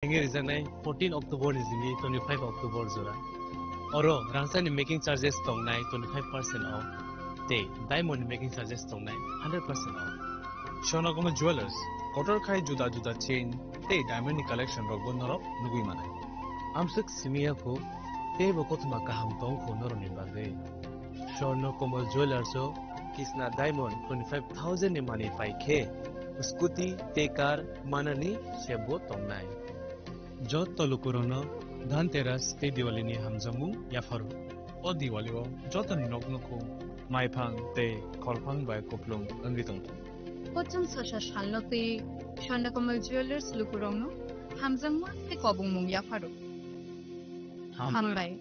Tingi reason 14 October is in 25 October zora. Oro rangsani making charges tong nai 25% off. Te diamond making charges tong nai 100% off. Shonagoma Jewelers kotor khai juda juda chain te diamond ni collection rogbon norop nugui manai. Amsuk simia ko te bokot makaham tong ko noroni bagay. Shonagoma Jewelers o Kisna diamond 25,000 ni money 5k. Scooty te car manani sebo tong nai. Jot tolukurono Dhanteras te Diwali ni hamjamu ya faru. O Diwali o jotan noknoko maipang te korpang bai koplong angritong. Pochang sasha shalnote Shonagoma Jewelers lukurongno hamjangma te kobungmung ya faru. Hambai.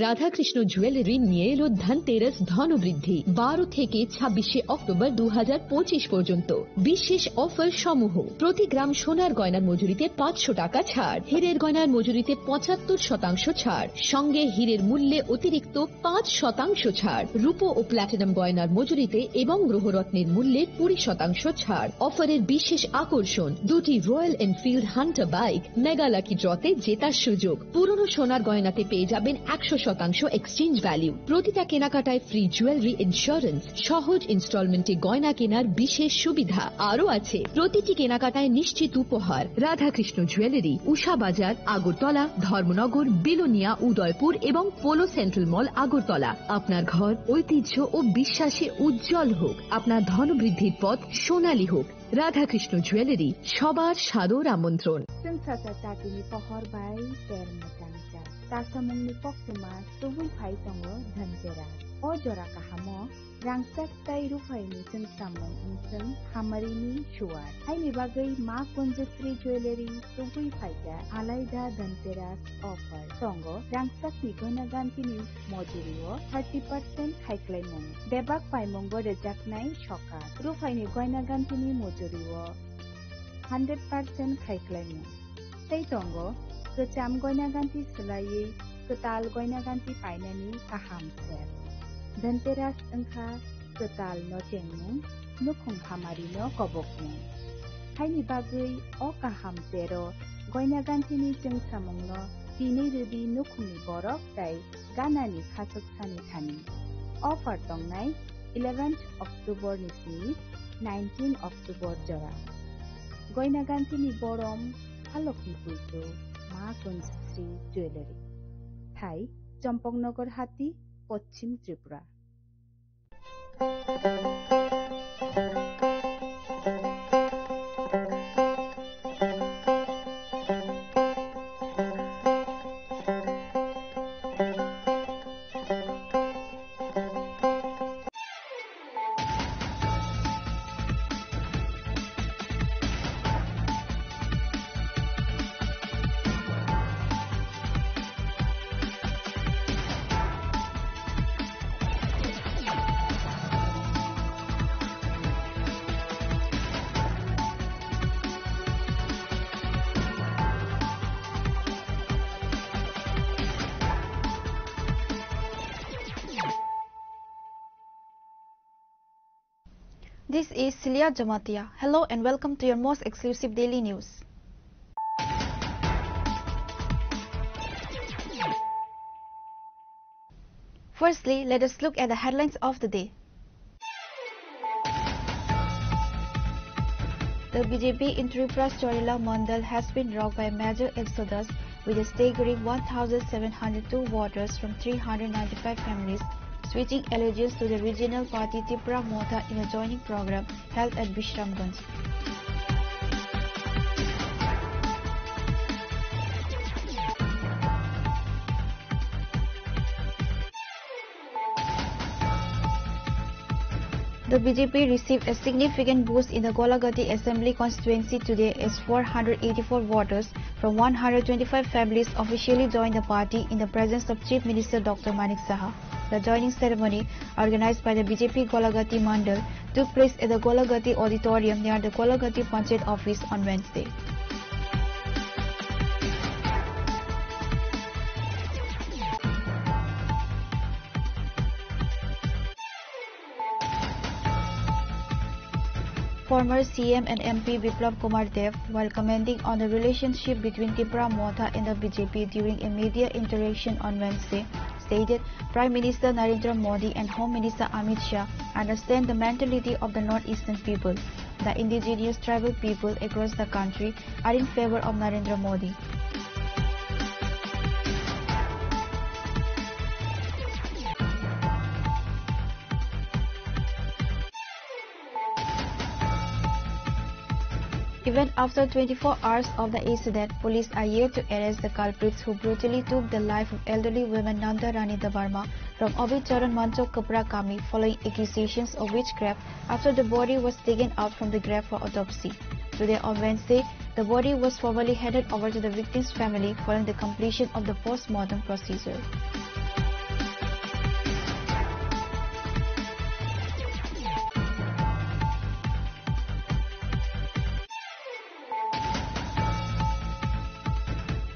Radhakrishna jewellery নিয়ে এলো ধনতেরাস ধনবৃদ্ধি 12 থেকে 26 October 2025 পর্যন্ত বিশেষ offer সমূহ প্রতি গ্রাম সোনার গয়নার মজুরিতে 500 টাকা ছাড়, হীরের গয়নার মজুরিতে 75% ছাড়, সঙ্গে হীরের মূল্যে অতিরিক্ত 5% ছাড়, রূপো ও প্ল্যাটিনাম গয়নার মজুরিতে এবং গ্রহরত্নের মূল্যে 20% ছাড়। অফারের বিশেষ আকর্ষণ দুটি Royal Enfield Hunter bike mega lucky ড্রতে জেতার সুযোগ। পুরনো সোনার গয়নাতে পেয়ে যাবেন 100% এক্সচেঞ্জ ভ্যালু। প্রতিটা কেনাকাটায় ফ্রি জুয়েলারি ইন্স্যুরেন্স, সহজ ইনস্টলমেন্টে গয়না কেনার বিশেষ সুবিধা আরও আছে। প্রতিটি কেনাকাটায় নিশ্চিত উপহার। রাধাকৃষ্ণ জুয়েলারি, উষা বাজার, আগরতলা, ধর্মনগর, বিলোনিয়া, উদয়পুর এবং পোলো সেন্ট্রাল মল, আগরতলা। আপনার ঘর ঐতিহ্য ও বিশ্বাসে উজ্জ্বল হোক, আপনার ধনবৃদ্ধির পথ সোনালী হোক। রাধাকৃষ্ণ জুয়েলারি, সবার সাদর আমন্ত্রণ। Tasamungni poktuma tubui phai tongo dhanteras o jora kahamo rangsak tai rufai ni samung unsung hamarini shuar haini bagai ma konjasri jewelry tubui phai ja alaida dhanteras offer tongo rangsak ni gona gantini mojurio 30% khaiklaimung debak paimung bo rejaknai shoka rufai ni goina gantini mojurio 100% khaiklaimung tei tongo kecam goina ganti selai ketal goina ganti painani kaham ser dhanteras engkha ketal no cengmung nukhung hamari no kobokmung haini bagai o kaham sero goina ganti ni jeng samung no tini rudi nukhungni borok tai ganani khasuk sani thani offer tongnai 11th October ni 19 October jora goina ganti ni borom halokni puitu মা কঞ্জশ্রী jewellery ঠাই চম্পকনগর হাতি পশ্চিম Tripura. This is Celia Jamatia. Hello and welcome to your most exclusive daily news. Firstly, let us look at the headlines of the day. The BJP in Tripura's Chorila Mandal has been rocked by a major exodus with a staggering 1,702 voters from 395 families switching allegiance to the regional party Tripura Motha in a joining program held at Bishramganj. The BJP received a significant boost in the Golagati Assembly constituency today as 484 voters from 125 families officially joined the party in the presence of Chief Minister Dr. Manik Saha. The joining ceremony, organized by the BJP Golagati Mandal, took place at the Golagati Auditorium near the Golagati Panchayat office on Wednesday. Former CM and MP Biplab Kumar Dev, while commenting on the relationship between Tripura Motha and the BJP during a media interaction on Wednesday, stated Prime Minister Narendra Modi and Home Minister Amit Shah understand the mentality of the northeastern people. The indigenous tribal people across the country are in favor of Narendra Modi. Even after 24 hours of the incident, police are yet to arrest the culprits who brutally took the life of elderly woman Nanda Rani Dabarma from Abhicharan Manchok Kapra Kami following accusations of witchcraft after the body was taken out from the grave for autopsy. Today on Wednesday, the body was formally handed over to the victim's family following the completion of the post-mortem procedure.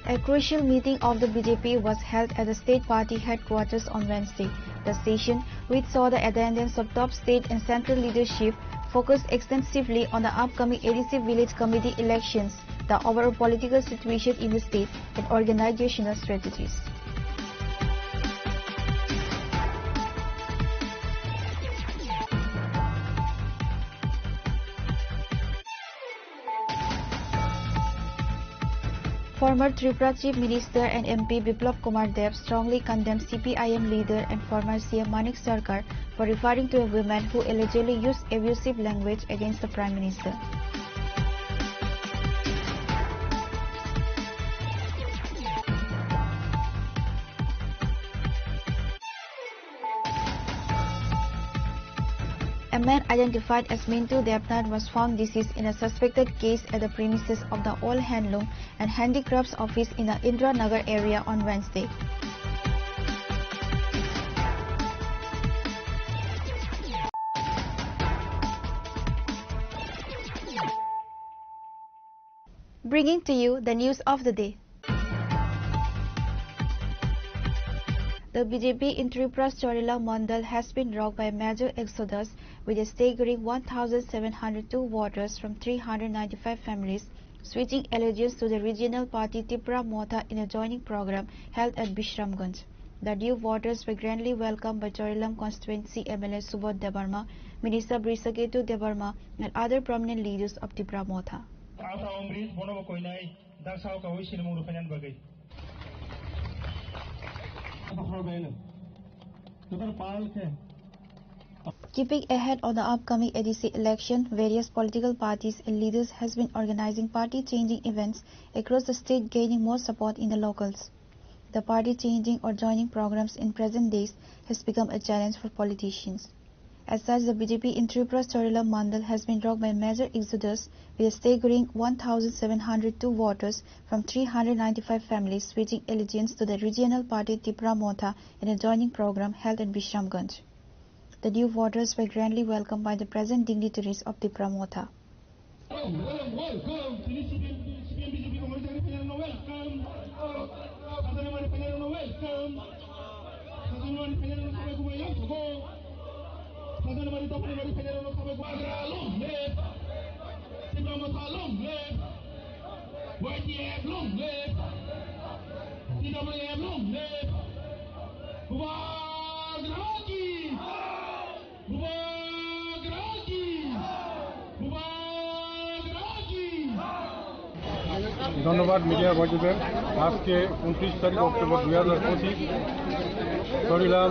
A crucial meeting of the BJP was held at the state party headquarters on Wednesday. The session, which saw the attendance of top state and central leadership, focused extensively on the upcoming ADC village committee elections, the overall political situation in the state, and organizational strategies. Former Tripura Chief Minister and MP Biplab Kumar Dev strongly condemned CPIM leader and former CM Manik Sarkar for referring to a woman who allegedly used abusive language against the Prime Minister. A man identified as Mintu Debnath was found deceased in a suspected case at the premises of the Old Handloom and Handicrafts office in the Indra Nagar area on Wednesday. Bringing to you the news of the day. The BJP in Tripura's Chorila Mandal has been rocked by a major exodus with a staggering 1,702 voters from 395 families switching allegiance to the regional party Tripura Motha in a joining program held at Bishramganj. The new voters were grandly welcomed by Chorilam constituency MLA Subodh Debarma, Minister Brisaketu Debarma and other prominent leaders of Tripura Motha. Keeping ahead of the upcoming ADC election, various political parties and leaders has been organizing party-changing events across the state, gaining more support in the locals. The party-changing or joining programs in present days has become a challenge for politicians. As such, the BJP in Tripura's Chorila Mandal has been rocked by a major exodus with a staggering 1,702 voters from 395 families switching allegiance to the regional party Tripura Motha in a joining program held at Bishramganj. The new voters were grandly welcomed by the present dignitaries of Tripura Motha. ধন্যবাদ media বন্ধুদের। আজকে 29 তারিখ October 2025 Charilam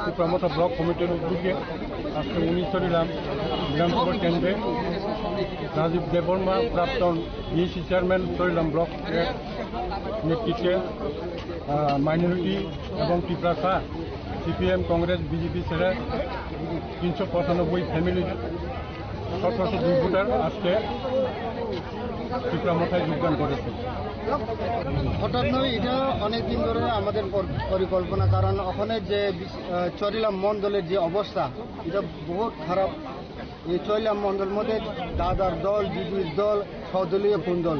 টিপ্রামথা block কমিটির উদ্যোগে আজকে 19 চরিলাম বিধানসভা কেন্দ্রে রাজীব দেববর্মা প্রাক্তন বিএসি চেয়ারম্যান চরিলাম ব্লকের নেতৃত্বে মাইনরিটি এবং টিপ্রাসা সিপিএম কংগ্রেস বিজেপি ছেড়ে 395 ফ্যামিলির 1702 ভোটার আজকে টিপ্রামথায় যোগদান করেছে। হঠাৎ নয়, এটা অনেকদিন ধরে আমাদের পরিকল্পনা, কারণ ওখানে যে চরিলাম মণ্ডলের যে অবস্থা এটা বহুত খারাপ। এই চরিলাম মণ্ডল মধ্যে দাদার দল, দিদির দল, সদলীয় কুন্দল,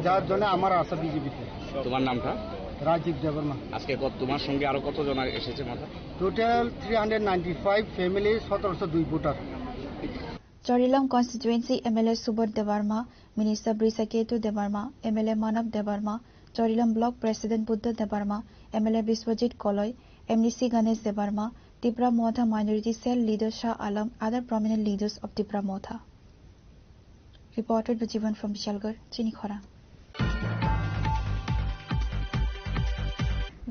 যার জন্য আমার আশা বিজেপিতে। তোমার নামটা? রাজীব দেববর্মা। আজকে তোমার সঙ্গে আরো কতজন এসেছে মাথা? Total 395 family, 1702 voter. Chorilam constituency MLA Subodh Devarma, Minister Brisaketu Devarma, MLA Manav Devarma, Chorilam Block President Buddha Devarma, MLA Biswajit Koloy, MDC Ganesh Devarma, Tipra Motha Minority Cell Leader Shah Alam, other prominent leaders of Tipra Motha. Reported by Jivan from Bishalgarh, Chinikhora.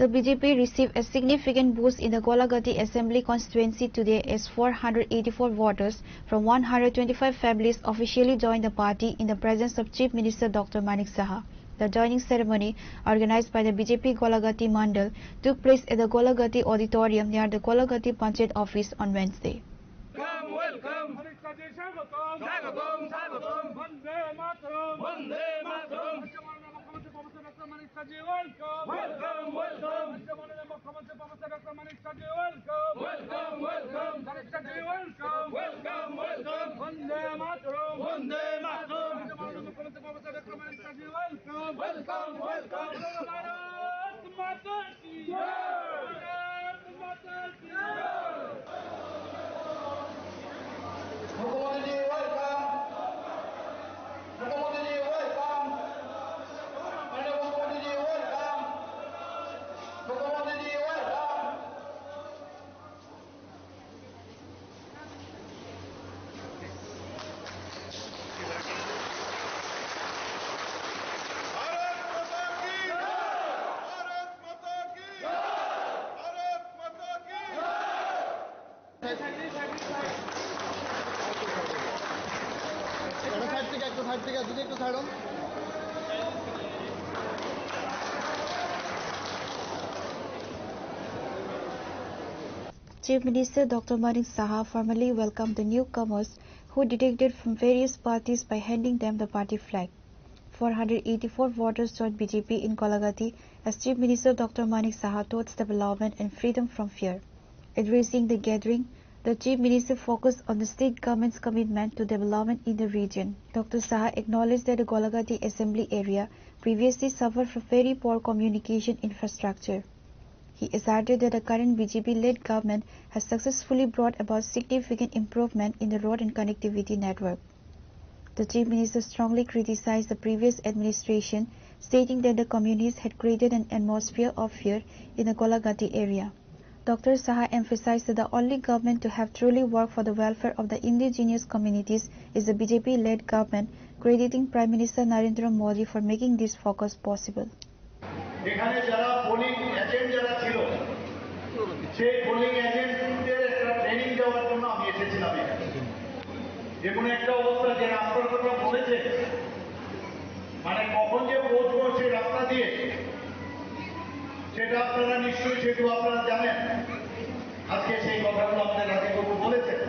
The BJP received a significant boost in the Golagati Assembly constituency today as 484 voters from 125 families officially joined the party in the presence of Chief Minister Dr. Manik Saha. The joining ceremony, organized by the BJP Golagati Mandal, took place at the Golagati Auditorium near the Golagati Panchayat office on Wednesday. Welcome. Chief Minister Dr. Manik Saha formally welcomed the newcomers who defected from various parties by handing them the party flag. 484 voters joined BJP in Golagati as Chief Minister Dr. Manik Saha towards development and freedom from fear. Addressing the gathering, the Chief Minister focused on the state government's commitment to development in the region. Dr. Saha acknowledged that the Golagati Assembly area previously suffered from very poor communication infrastructure. He asserted that the current BJP-led government has successfully brought about significant improvement in the road and connectivity network. The Chief Minister strongly criticized the previous administration, stating that the communists had created an atmosphere of fear in the Golagati area. Dr. Saha emphasized that the only government to have truly worked for the welfare of the indigenous communities is the BJP-led government, crediting Prime Minister Narendra Modi for making this focus possible. এখানে যারা polling agent যারা ছিল সেই polling এজেন্টদের একটা training দেওয়ার জন্য আমি এসেছিলাম এখানে। এমন একটা অবস্থা যে রাস্তার কথা বলেছে, মানে কখন যে পৌঁছবো সেই রাস্তা দিয়ে, সেটা আপনারা নিশ্চয়ই সেটু আপনারা জানেন। আজকে সেই কথাগুলো আমাদের রাজীববাবু বলেছেন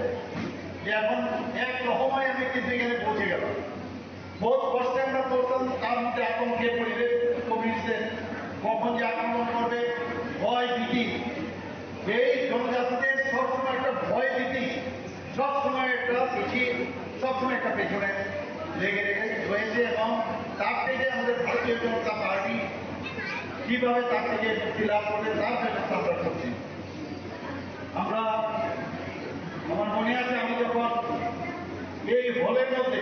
যে এখন এক রকমায় আমি কিন্তু এখানে পৌঁছে গেলাম। বহুত কষ্টে আমরা পড়তাম, তার মধ্যে আতঙ্কে পরিবেশ কমিশনের কখন যে আক্রমণ করবে, ভয় ভীতি, এই জনজাতিদের সবসময় একটা ভয় ভীতি, সবসময় একটা পিছিয়ে, সবসময় একটা পেছনে লেগে রয়েছে। এবং তার থেকে আমাদের ভারতীয় জনতা পার্টি কিভাবে তার থেকে মুক্তি লাভ করবে তার ব্যবস্থা আমরা করছি। আমরা আমার মনে আছে আমি যখন এই হলের মধ্যে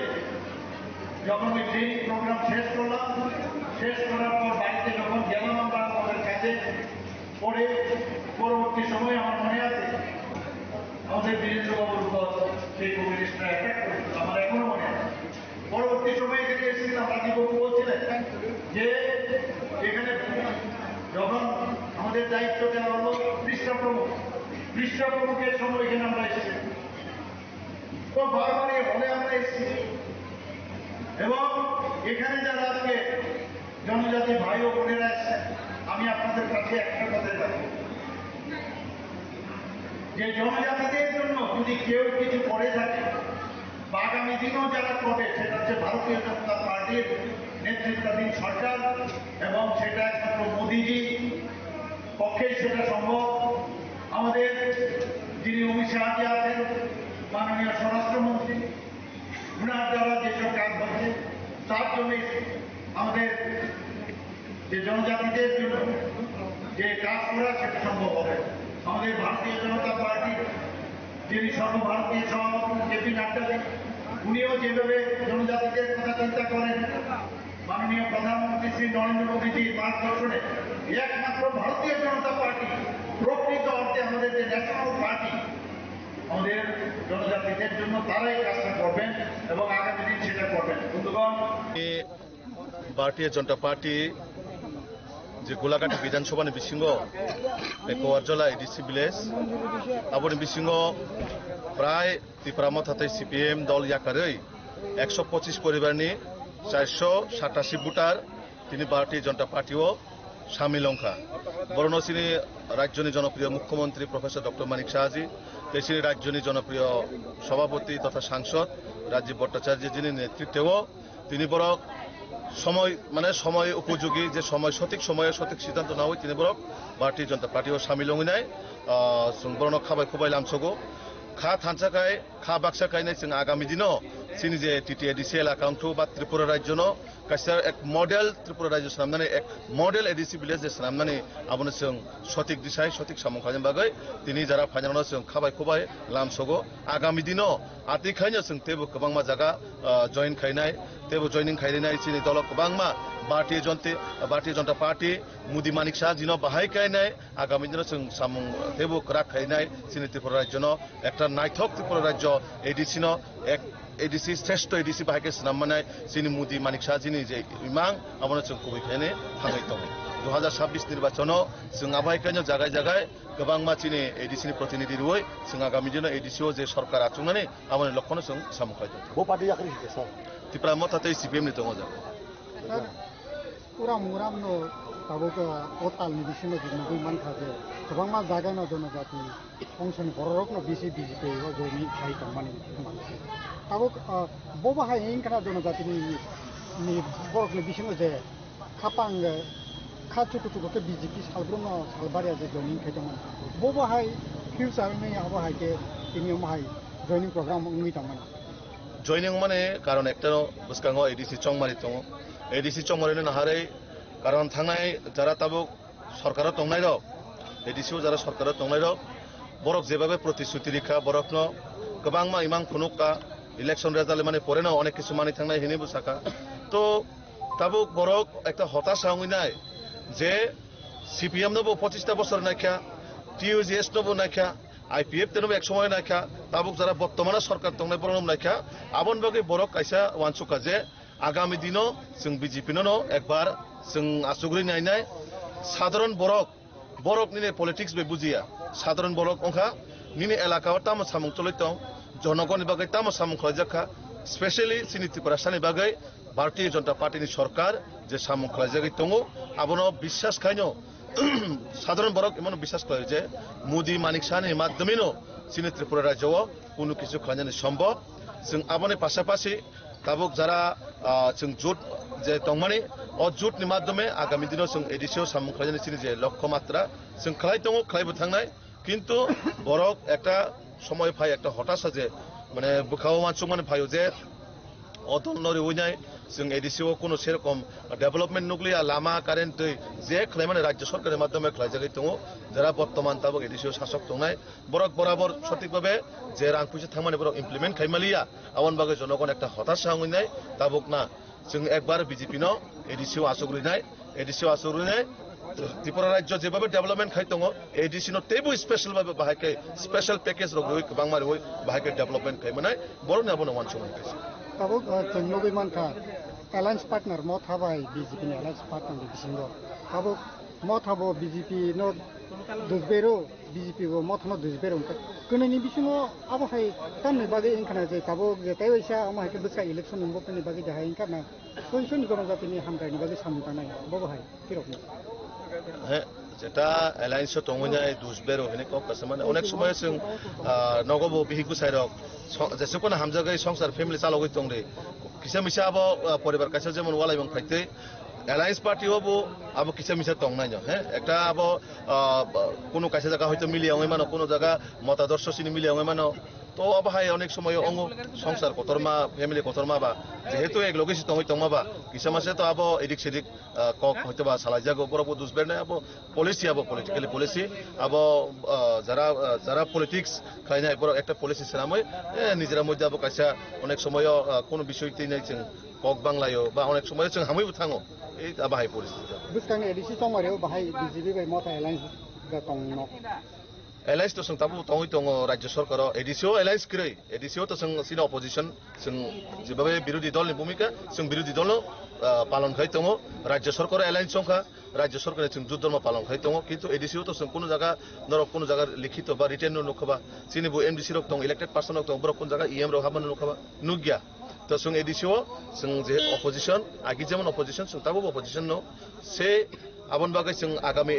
যখন ওই ট্রেনিং প্রোগ্রাম শেষ করলাম, শেষ করার পর বাড়িতে যখন গেলাম আমরা আমাদের কাছে পরে পরবর্তী সময়ে আমার মনে আছে আমাদের বীরেন্দ্রবাবুর উপর সেই কমিউনিস্টরা অ্যাটাক করেছিল, আমার এখনো মনে আছে। পরবর্তী সময়ে এখানে এসেছিলাম, রাজীববাবু বলছিলেন যে এখানে যখন আমাদের দায়িত্ব দেওয়া হলো পৃষ্ঠা প্রমুখের সময় এখানে আমরা এসেছি, তো বারবার হলে আমরা এসেছি। এবং এখানে যারা আজকে জনজাতি ভাই ও বোনেরা এসেছেন, আমি আপনাদের কাছে একটা কথা বলব যে জনজাতিদের জন্য যদি কেউ কিছু করে থাকে বা আগামী দিনও যারা করবে, সেটা হচ্ছে ভারতীয় জনতা পার্টির নেতৃত্বাধীন সরকার, এবং সেটা একমাত্র মোদীজি পক্ষেই সেটা সম্ভব। আমাদের যিনি অমিত শাহজি আছেন, মাননীয় স্বরাষ্ট্রমন্ত্রী, ওনার দ্বারা যেসব কাজ হচ্ছে তার জন্য আমাদের যে জনজাতিদের জন্য যে কাজ করা সেটা সম্ভব হবে। আমাদের ভারতীয় জনতা পার্টির যিনি সর্বভারতীয় সভাপতি জেপি নাড্ডা, উনিও যেভাবে জনজাতিদের কথা চিন্তা করেন, মাননীয় প্রধানমন্ত্রী শ্রী নরেন্দ্র মোদীজির মার্গদর্শনে একমাত্র ভারতীয় জনতা পার্টি প্রকৃত অর্থে আমাদের যে ন্যাশনাল পার্টি আমাদের জনজাতিদের জন্য তারাই কাজটা করবেন এবং আগামী দিন সেটা করবেন। বন্ধুগণ, भारतीय जनता पार्टी যে গোলাঘাট বিধানসভানি বিসিঙ্গ কওয়ারজলা এডিসি ভিলেজ আবনি বিসিঙ্গ প্রায় ত্রিপুরা থাতাই সিপিএম দল ইয়াকারই 125 পরিবারনি 487 ভোটার তিনি ভারতীয় জনতা পার্টিও সামিল অংখা বরণসিনী রাজ্যনি জনপ্রিয় মুখ্যমন্ত্রী প্রফেসর ডক্টর মানিক শাহজি, তেসিনী রাজ্যনি জনপ্রিয় সভাপতি তথা সাংসদ রাজীব ভট্টাচার্য যিনি নেতৃত্বেও তিনি বড় সময় উপযোগী যে সময় সঠিক সময়ে সঠিক সিদ্ধান্ত না হয় তিনি বড় ভারতীয় জনতা পার্টিও সামিল হই বরণ খাবাই খুবাই লামছগো খা থানসাকায় খা বাক্সাকায় जों आगामी दिनों চিনি যে টিটিএডিসি এলাকাংঠু বা ত্রিপুরা রাজ্য কাছে এক মডেল ত্রিপুরা রাজ্য সামনে এক মডেল এডিসি ভিলেজ সামনে আবনো जों সঠিক দিশায় সঠিক সামখাজেন বাগৈ তিনি যারা ফাইনালনো जों খাবাই খুবাই লামছগো आगामी दिनों आतिखायनो जों तेबो गोबांमा जागा जइन खायनाय तेबो जइनिं खायनाय चिनि दल गोबांमा भारतीय जनता पार्टी मोदी मानिक शाह जिनो बाहाय खायनाय आगामी दिनों जों सामुं तेबो राख खायनाय चिनि त्रिपुरा राज्यनो একটা नायथक त्रिपुरा राज्य एडिसि एक एडिसि श्रेष्ठ एडिसि बाहायके सामनाय चिनि मोदी मानिक शाह जिनि जे इमां आबनो जों कबिखायने थाङै दं 2026 निर्वाचनाव जों आबाहायखायनो जागाय जागाय गोबांमा चिनि एडिसिनि प्रतिनिधि रुय जों आगामी दिनाव एडिसिआव जे सरकार आचुंनानै आबनो लक्ष्यनो जों सामखाय दं वो पार्टी आखिर सर त्रिपुरा मथातै सिपिएम नि दङ जा पूरा मुरामनो ताबोको ओतालनि बिसिनो जुनगु मानखाजे गोबांमा जागायनो जनजाति फंक्शन बररकनो बिजेपि हो जोनि खायता मानि मानसि ताबोक बोबाहाय इंकरा जनजातिनि नि बरकनि बिसिनो जे खापांग खाचुकुचुको बिजेपि सालब्रनो सालबारिया जे जोनि खायता बोबाहाय फिउचार नि आबाहायके तिनि माहाय जयनिं प्रग्राम उमितामोन जयनिं माने कारण একটা বসকাঙ্গ এডিসি চংমারি দङ एडिसि चंमारिनो नाहारै कारण थांनाय যারা তাবো সরকারও তংনাই রক एडिसिआव যারা সরকারও তংনাই রক বরক যেভাবে প্রতিশ্রুতি রেখা বরকনো গোবাংমা ইমাং ফুনুকা ইলেকশন রেজাল্ট মানে পরে না অনেক কিছু মানি থাংনাই হিনি বুসাকা তো তাবো বরক একটা হতাশা হইনাই যে সিপিএম নবো 25টা বছর নাইখা টিইউজিএস নবো নাইখা আইপিএফ তেনবো এক সময় নাইখা তাবো যারা বর্তমানে সরকার তংনাই বরং নাইখা আবন বাগে বরক কাইসা ওয়ানসুকা যে आगामी दिनों जों बीजेपीनो एक बार जों आसुग्री नायनाय साधारण बरक निने पॉलिटिक्स बे बुजिया साधारण बरक अंखा निने एलाकाव ताम सामुं चलितों जनगणनि बागै ताम सामुं खलाजाखा स्पेशली सिनि त्रिपुरासानि बागै भारतीय जनता पार्टी नि सरकार जे सामुं खलाजागै दङ आबनो বিশ্বাস खायनो साधारण बरक एमन বিশ্বাস करे जे मोदी मानिक शाहनि माध्यमेनो सिनि त्रिपुरा राज्यआव कोनो किछु खालामनो सम्भव जों आबनि पाशापाशि ताबुक जरा जों जुट जे दंमानि अ जुटनि माध्यमे आगामी दिनाव जों एडिसिआव सामुं खालामनो चिनि जे लक्ष्य मात्रा जों खालाय दङ खालायबो थांनाय किन्तु बरक একটা সময় फाय একটা হতাশা যে মানে बुखाव मानसुक माने फायो जे অদল নরি হইনাই जों एडिसिआव কোনো সেরকম ডেভেলপমেন্ট নুগলিয়া লামা কারেন্ট दै যে খাইমানে রাজ্য সরকারের মাধ্যমে খাইজাগै দङ যারা বর্তমান তাবক এডিসিআव শাসক দंनाय বরক বরাবর সঠিকভাবে যে রাং পয়সা থামানে বরক ইমপ্লিমেন্ট খাইমালিয়া আवन বাগে জনগণ একটা হতাশা হইনাই তাবক না जों একবার বিজেপি ন এডিসিআव আসুগ্রিনাই ত্রিপুরা রাজ্য যেভাবে ডেভেলপমেন্ট খাই দङ এডিসি ন তেবো স্পেশাল ভাবে বাহাইকে স্পেশাল প্যাকেজ রক হই বাংমারি হই বাহাইকে ডেভেলপমেন্ট খাইমানাय বরনে আবनो वान समय कैसे তাবক जों नगै मानखा एलायंस पार्टनर म थाबाय बीजेपी नि एलायंस पार्टनर बिसिंगो ताबो म थाबो बीजेपी नो दुजबेरो बीजेपी गो म थनो दुजबेरो कनैनि बिसिङो आबहाय ताननि बागै इनखाना जे ताबो जेताय वैसा अमायके बसा इलेक्शन नंबोनि बागै जाहाय इनखाना सयसनि गनो जातिनि हामगायनि बागै सामतानाय बबहाय किरकनि हे যেটা এলায়েন্স দङनाय दुजबेरो हेने কক কাসমানে অনেক সময় जों নগবো বিহিকু সাইরক जेसेकोन हामजागै संसार फेमिली चालगै दं रे किसा मिसा अब परिवार कासे जेमन वालाइबं फाइते एलायंस पार्टी हबो अब किसा मिसा दंनाय हे একটা अब কোনো কাছে জায়গা হয়তো মিলিয়াङै मानो কোনো জায়গা মতাদর্শ সিনি মিলিয়াङै मानो তো আবহাই অনেক সময় অঙ্গ সংসার কতরমা ফ্যামিলি কতরমা বা যেহেতু এক লোকেশি দङै দङাবা কিসা মাসে তো আবো এদিক সেদিক কক হয়তো বা সালাই জাগো বরবো দুসবের নাই আবো পলিসি আবো পলিটিক্যালি পলিসি আবো যারা পলিটিক্স খাইনাই বড় একটা পলিসি সারামই নিজেরা মধ্যে আবো কাইসা অনেক সময় কোনো বিষয়তেই নাই जों কক বাংলায়ও বা অনেক সময় जों হামইবো থাङो এই আবহাই পরিস্থিতি বুঝকাং এডিসি চমারেও বাহাই বিজেপি বাই মতা एलायंस गा दङ एलायंस तो जों ताबो दङै दङ राज्य सरकार एडिसिआव एलायंस गरै एडिसिआव तो जों सिना अपोजिशन जों जेबाबे बिरोधी दलनि भूमिका जों बिरोधी दल पालन खाइ दङ राज्य सरकार एलायंस संखा राज्य सरकार जों जुद्धर्म पालन खाइ दङ किन्तु एडिसिआव तो जों कोनो जागा नरक कोनो जागा लिखित बा रिटेन नखबा सिनिबो एमडीसी रक दङ इलेक्टेड पर्सन रक दङ बर कोनो जागा ईएम रक हाबन नखबा नुगिया तो जों एडिसिआव जों जे अपोजिशन आगि जेमन अपोजिशन जों ताबो अपोजिशन नो से आबन बागै जों आगामी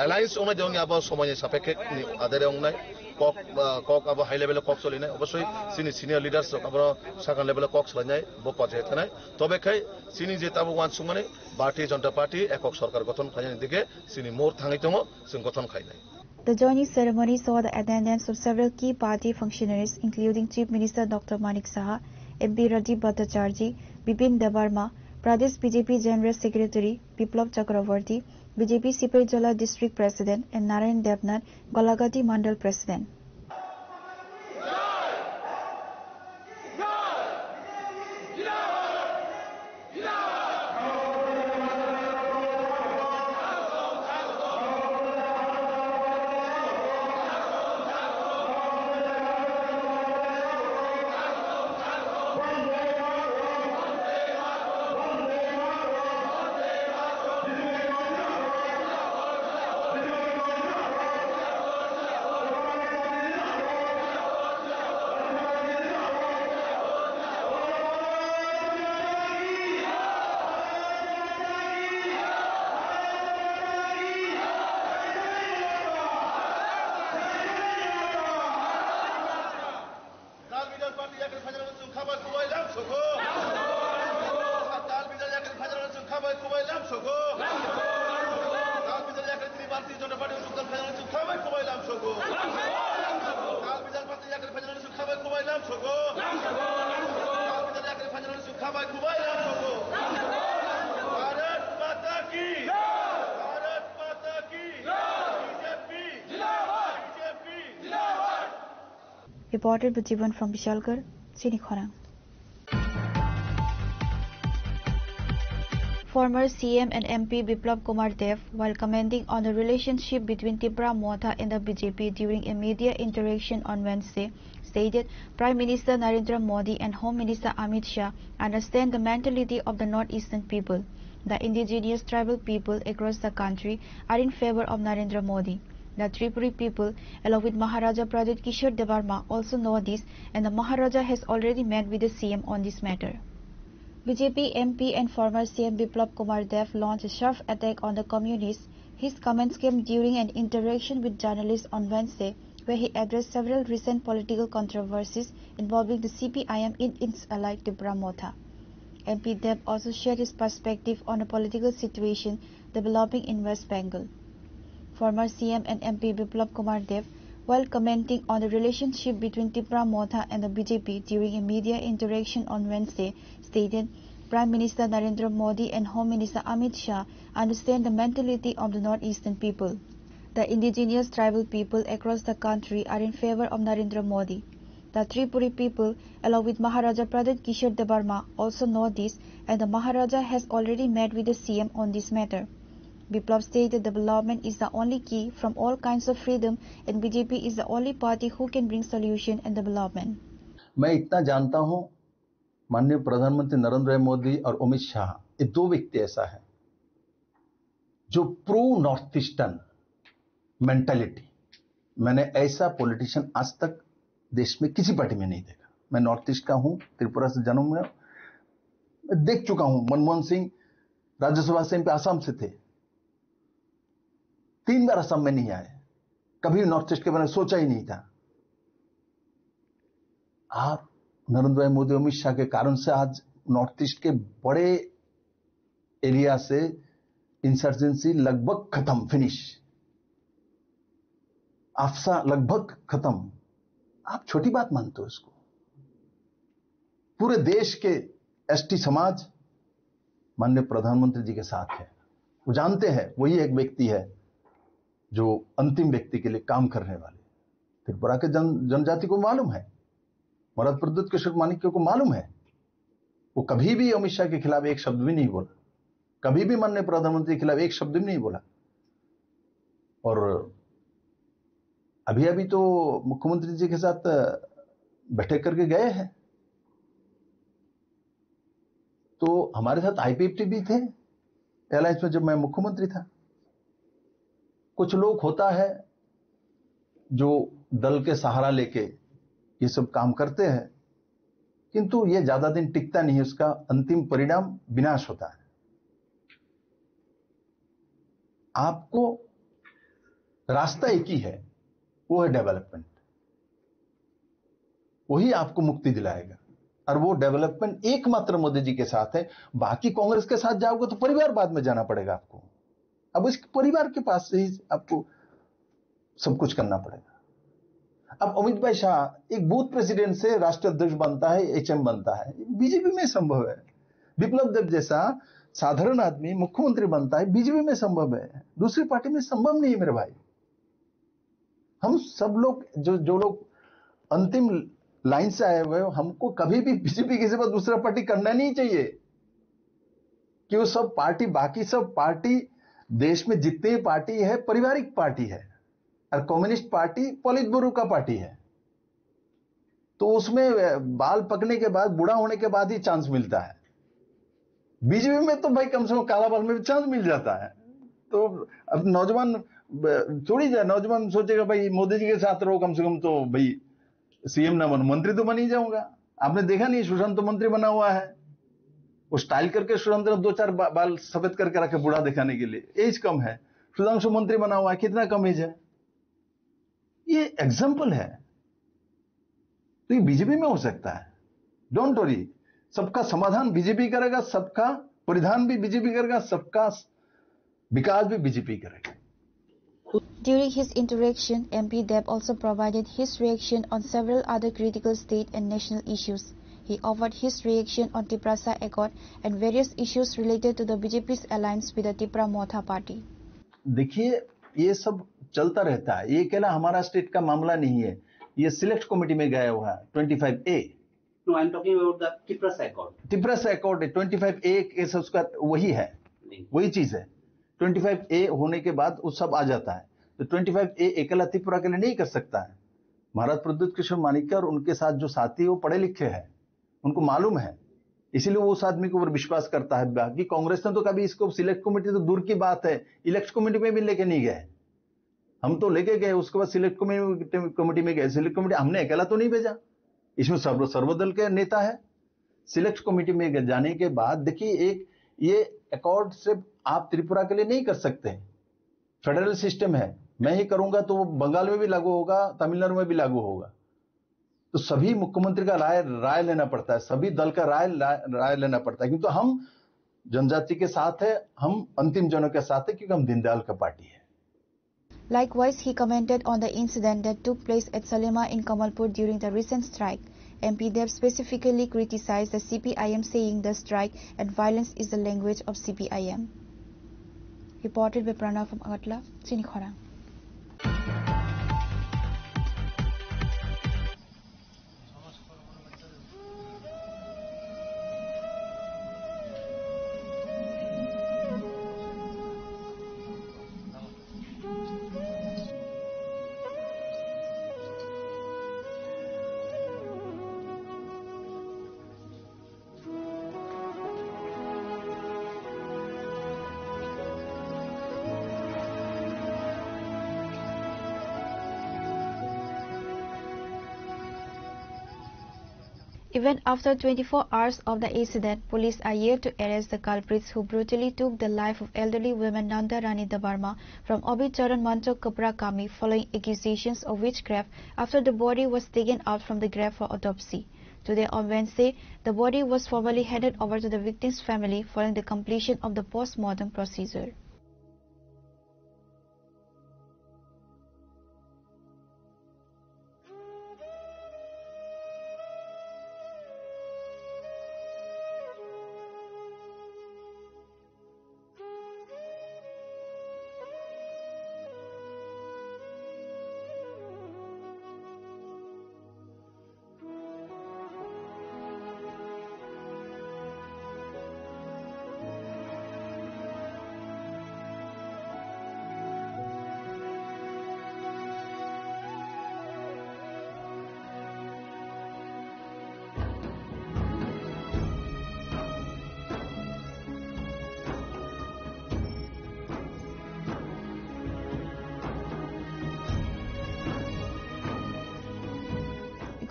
एलायंस अंनाय दंनि आबो समायनि सापेक्षे आदारे अंनाय কক आबो हाई लेभेल কক चलिनाय अबশ্যই सिनि सिनियर लिडार्स आबो सागान लेभेल কক चलायनाय बो पर्याय थानाय तबेखाय सिनि जे ताबो वान सुमाने भारतीय जनता पार्टी एকক सरकार गठन खायनायनि दिगे सिनि मोर थाङै दङ जों गठन खायनाय The joining ceremony saw the attendance of several key party functionaries including Chief Minister Dr. Manik Saha, MP Radhip Bhattacharjee, Bipin Debarma, Pradesh BJP General Secretary Biplab Chakravarti, BJP Sipejala District President, and Narayan Devnath, Golagati Mandal President. Reported by Jivan from Vishalgarh, Sinikhorang. Former CM and MP Biplab Kumar Dev, while commenting on the relationship between Tipra Motha and the BJP during a media interaction on Wednesday, stated Prime Minister Narendra Modi and Home Minister Amit Shah understand the mentality of the northeastern people. The indigenous tribal people across the country are in favor of Narendra Modi. The Tripuri people, along with Maharaja Pradit Kishore Debarma, also know this, and the Maharaja has already met with the CM on this matter. BJP MP and former CM Biplab Kumar Dev launched a sharp attack on the communists. His comments came during an interaction with journalists on Wednesday, where he addressed several recent political controversies involving the CPIM in its ally Tipra Motha. MP Dev also shared his perspective on the political situation developing in West Bengal. Former CM and MP Biplab Kumar Dev While commenting on the relationship between Tipra Motha and the BJP during a media interaction on Wednesday, stated Prime Minister Narendra Modi and Home Minister Amit Shah understand the mentality of the northeastern people. The indigenous tribal people across the country are in favor of Narendra Modi. The Tripuri people, along with Maharaja Pradhan Kishore Debarma, also know this, and the Maharaja has already met with the CM on this matter. Biplab stated development is the only key from all kinds of freedom, and BJP is the only party who can bring solution and development. मैं इतना जानता हूं, माननीय प्रधानमंत्री नरेंद्र मोदी और अमित शाह, ये दो व्यक्ति ऐसा है जो प्रो नॉर्थ ईस्टर्न मेंटालिटी, मैंने ऐसा पॉलिटिशियन आज तक देश में किसी पार्टी में नहीं देखा। मैं नॉर्थ ईस्ट का हूं, त्रिपुरा से जन्म में देख चुका हूं। मनमोहन सिंह राज्यसभा से आसाम से थे, 3 बार असम में नहीं आए, कभी नॉर्थ ईस्ट के बारे में सोचा ही नहीं था। आप नरेंद्र मोदी अमित शाह के कारण से आज नॉर्थ ईस्ट के बड़े एरिया से इंसर्जेंसी लगभग खत्म, फिनिश, अफसा लगभग खत्म। आप छोटी बात मानते हो इसको? पूरे देश के एसटी समाज माननीय प्रधानमंत्री जी के साथ है। वो जानते हैं वही एक व्यक्ति है जो अंतिम व्यक्ति के लिए काम करने वाले। त्रिपुरा के जनजाति को मालूम है, महाराज प्रद्युत किशोर माणिक्य को मालूम है, वो कभी भी अमित शाह के खिलाफ एक शब्द भी नहीं बोला, कभी भी माननीय प्रधानमंत्री के खिलाफ एक शब्द भी नहीं बोला। और अभी अभी तो मुख्यमंत्री जी के साथ बैठक करके गए हैं, तो हमारे साथ आईपीएफटी भी थे एलायंस में जब मैं मुख्यमंत्री था। कुछ लोग होता है जो दल के सहारा लेके ये सब काम करते हैं, किंतु ये ज्यादा दिन टिकता नहीं है, उसका अंतिम परिणाम विनाश होता है। आपको रास्ता एक ही है, वो है डेवलपमेंट। वही आपको मुक्ति दिलाएगा, और वो डेवलपमेंट एकमात्र मोदी जी के साथ है। बाकी कांग्रेस के साथ जाओगे तो परिवार बाद में जाना पड़ेगा आपको। अब इस परिवार के पास से ही आपको सब कुछ करना पड़ेगा। अब अमित भाई शाह एक बूथ प्रेसिडेंट से राष्ट्रीय अध्यक्ष बनता है, एचएम बनता है, बीजेपी में संभव है। बिप्लब देब जैसा साधारण आदमी मुख्यमंत्री बनता है, बीजेपी में संभव है, दूसरी पार्टी में संभव नहीं है मेरे भाई। हम सब लोग जो लोग अंतिम लाइन से आए हुए हो, हमको कभी भी बीजेपी के सिवा दूसरा पार्टी करना नहीं चाहिए, कि वो सब पार्टी, बाकी सब पार्टी देश में जितनी पार्टी है पारिवारिक पार्टी है, और कम्युनिस्ट पार्टी पोलित ब्यूरो का पार्टी है। तो उसमें बाल पकने के बाद, बूढ़ा होने के बाद ही चांस मिलता है। बीजेपी में तो भाई कम से कम काला बाल में भी चांस मिल जाता है। तो अब नौजवान छोड़ी जाए, नौजवान सोचेगा भाई मोदी जी के साथ रहो, कम से कम तो भाई सीएम ना बनो, मंत्री तो बन ही जाऊंगा। आपने देखा नहीं, सुशांत तो मंत्री बना हुआ है, वो स्टाइल करके सुशांत ने 2-4 बाल सफेद करके रखे बूढ़ा दिखाने के लिए, एज कम है। सुधांशु मंत्री बना हुआ है, कितना कम एज है। ये एग्जाम्पल है। तो ये बीजेपी में हो सकता है, डोंट वरी। सबका समाधान बीजेपी करेगा, सबका परिधान भी बीजेपी करेगा, सबका विकास भी बीजेपी करेगा। During his interaction, MP Deb also provided his reaction on several other critical state and national issues. He offered his reaction on Tiprasa Accord and various issues related to the BJP's alliance with the Tipra Motha party. देखिए, ये सब चलता रहता है, ये अकेला हमारा state का मामला नहीं है, ये सिलेक्ट कमेटी में गया हुआ है 25A। No, I'm talking about the Tiprasa Accord. Tiprasa Accord 25A case उसका वही है, वही चीज है। 25A होने के बाद वो सब आ जाता है। तो 25A अकेला त्रिपुरा के लिए नहीं कर सकता है। महाराज प्रद्युत किशोर माणिक्य और उनके साथ जो साथी वो पढ़े लिखे हैं, उनको मालूम है, इसीलिए वो उस आदमी के ऊपर विश्वास करता है। बाकी कांग्रेस ने तो कभी इसको सिलेक्ट कमेटी तो दूर की बात है, इलेक्ट कमेटी में भी लेके नहीं गए। हम तो लेके गए, उसके बाद सिलेक्ट कमेटी में गए। सिलेक्ट कमेटी हमने अकेला तो नहीं भेजा, इसमें सर्वदल के नेता है। सिलेक्ट कमेटी में जाने के बाद देखिए, एक ये अकॉर्ड सिर्फ आप त्रिपुरा के लिए नहीं कर सकते, फेडरल सिस्टम है। मैं ही करूंगा तो वो बंगाल में भी लागू होगा, तमिलनाडु में भी लागू होगा। तो सभी मुख्यमंत्री का राय लेना पड़ता है, सभी दल का राय लेना पड़ता है। क्योंकि तो हम जनजाति के साथ है, हम अंतिम जनों के साथ है, क्योंकि हम दीनदयाल का पार्टी है। Likewise, he commented on the incident that took place at Salema in Kamalpur during the recent strike. MP Dev specifically criticized the CPIM, saying the strike and violence is the language of CPIM. Reported by Pranav from Agatla, Chinikhorang. Even after 24 hours of the incident, police are yet to arrest the culprits who brutally took the life of elderly woman Nanda Rani Dabarma from Abhicharan Manchok Kapra Kami following accusations of witchcraft after the body was taken out from the grave for autopsy. Today on Wednesday, the body was formally handed over to the victim's family following the completion of the post-mortem procedure.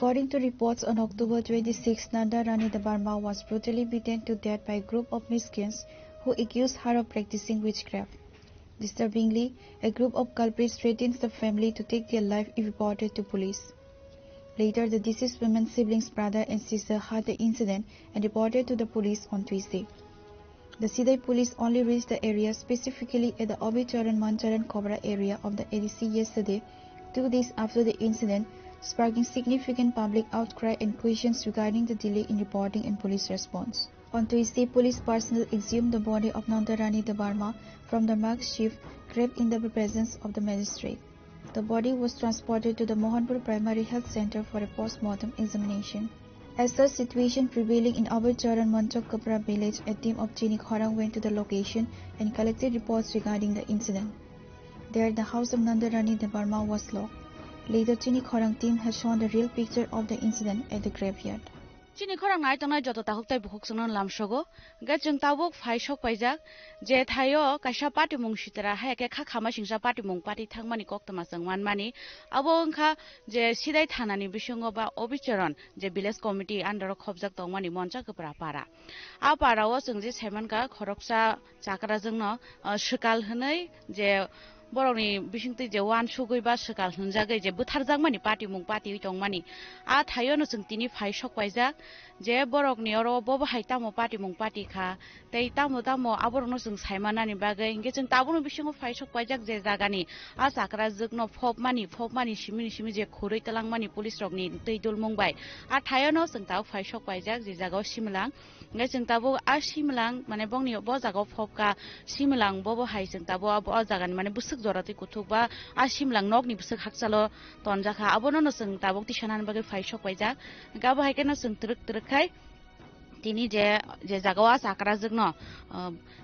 According to reports, on October 26, Nanda Rani Dabarma was brutally beaten to death by a group of miscreants who accused her of practicing witchcraft. Disturbingly, a group of culprits threatens the family to take their life if reported to police. Later, the deceased woman's siblings, brother and sister heard the incident and reported to the police on Tuesday. The Sidai police only reached the area, specifically at the Abhicharan Mancharan Kobra area of the ADC yesterday, 2 days after the incident, sparking significant public outcry and questions regarding the delay in reporting and police response. On Tuesday, police personnel exhumed the body of Nanda Rani Dabarma from the makeshift grave in the presence of the magistrate. The body was transported to the Mohanpur Primary Health Center for a post-mortem examination. As such situation prevailing in Abhicharan Manchok Kapra village, a team of Chinikhorang went to the location and collected reports regarding the incident. There, the house of Nanda Rani Dabarma was locked. Later, Chinikhorang team has shown the real picture of the incident at the graveyard. Chinikhorang nai tangnai joto tahuk tai bukhuk sungnon lamshogo ga jeng tabuk phai shok paijak je thayo kaisa party mung sitara ha ke kha khama singsa party mung party thangmani koktama sangman mani abo ongkha je sidai thanani bisungo ba Abhicharan je village committee under khobjak tongmani moncha kapra para a para o sungje semanka khoroksa chakra jengno shikal hnai je boroni bisingti je wan sugoi ba shikal hunjagai je butharjakmani party mung party tongmani a thayo no sungtini phai shok paijak je borokni oro bobo haitamo party mung party kha tei tamo aborno sung saimanani bagai inge jeng tabuno bisingo phai shok paijak je jagani a chakra jukno phopmani simini je khuroi talangmani police rokni tei dol mungbai a thayo no sung taw phai shok paijak je jagao simlang inge jeng tabo a simlang mane bongni bo jagao phopka simlang bobo hai jeng tabo abo jagani mane busuk jorati kuthuk ba a simlang nokni busuk hakchalo tonjaka abono no sung tabuk tisanan bagai phai shok paijak gabo haikeno sung truk khai tini je jagawa sakra jugno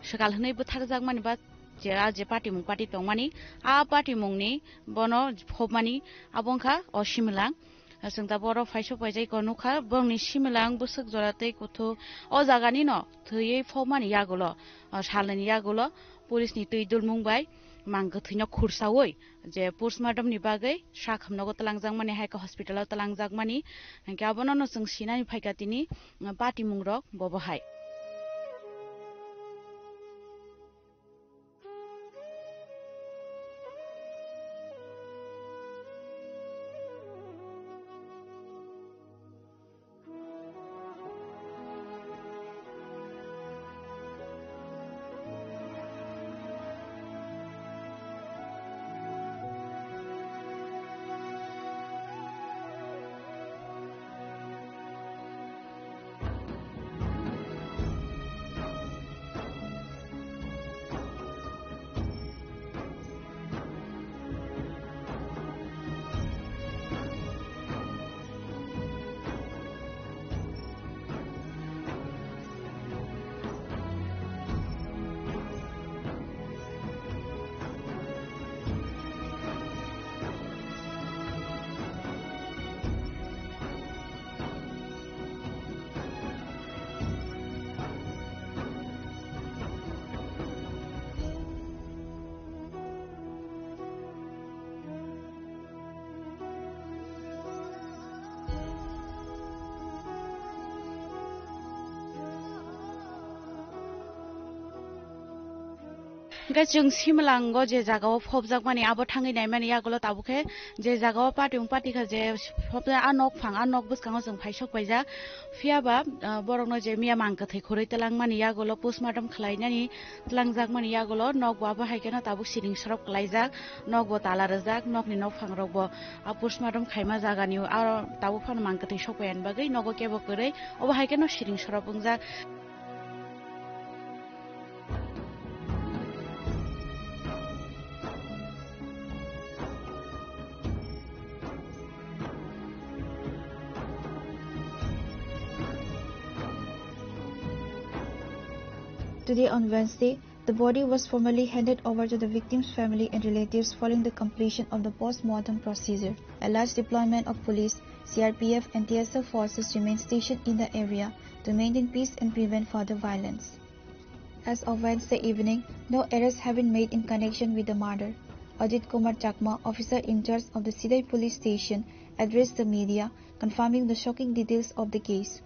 shikal hnai butharjakmani ba je party mung party tongmani a party mungni bono phopmani abongkha o simlang sungta boro phaiso paijai ko nukha bongni simlang busuk joratei kuthu o jagani no thuyei phopmani yagulo salani yagulo police ni tui dul mungbai mang thino khursaoi je postmortem ni bagai shakhamnago talangjangmani haika hospital talangjagmani ke abono no sung sinani phaikatini party mungrok bobo hai गा जों सिमलांगो जे जागाव फबजाक माने आबो थांगिनाय माने यागलो ताबुखे जे जागाव party खा जे फबजा आनक बुसकांगो जों फाइसक बायजा फियाबा बरंनो जे मिया मांगो थै खरै तलां माने यागलो पोस्टमार्टम खलायनानि तलांजाक माने यागलो नगवाबो हायकेना ताबु सिरिं सरप खलायजाक नगबो तालारजाक नगनि नग फांरगबो आ पोस्टमार्टम खायमा जागानि आ ताबु फान मांगो थै सकयान बागै नगो केबो करै अबो हायकेना सिरिं सरप बुंजाक Today on Wednesday, the body was formally handed over to the victim's family and relatives following the completion of the post-mortem procedure. A large deployment of police, CRPF and TSF forces remain stationed in the area to maintain peace and prevent further violence. As of Wednesday evening, no arrests have been made in connection with the murder. Ajit Kumar Chakma, officer in charge of the Sidai police station, addressed the media, confirming the shocking details of the case.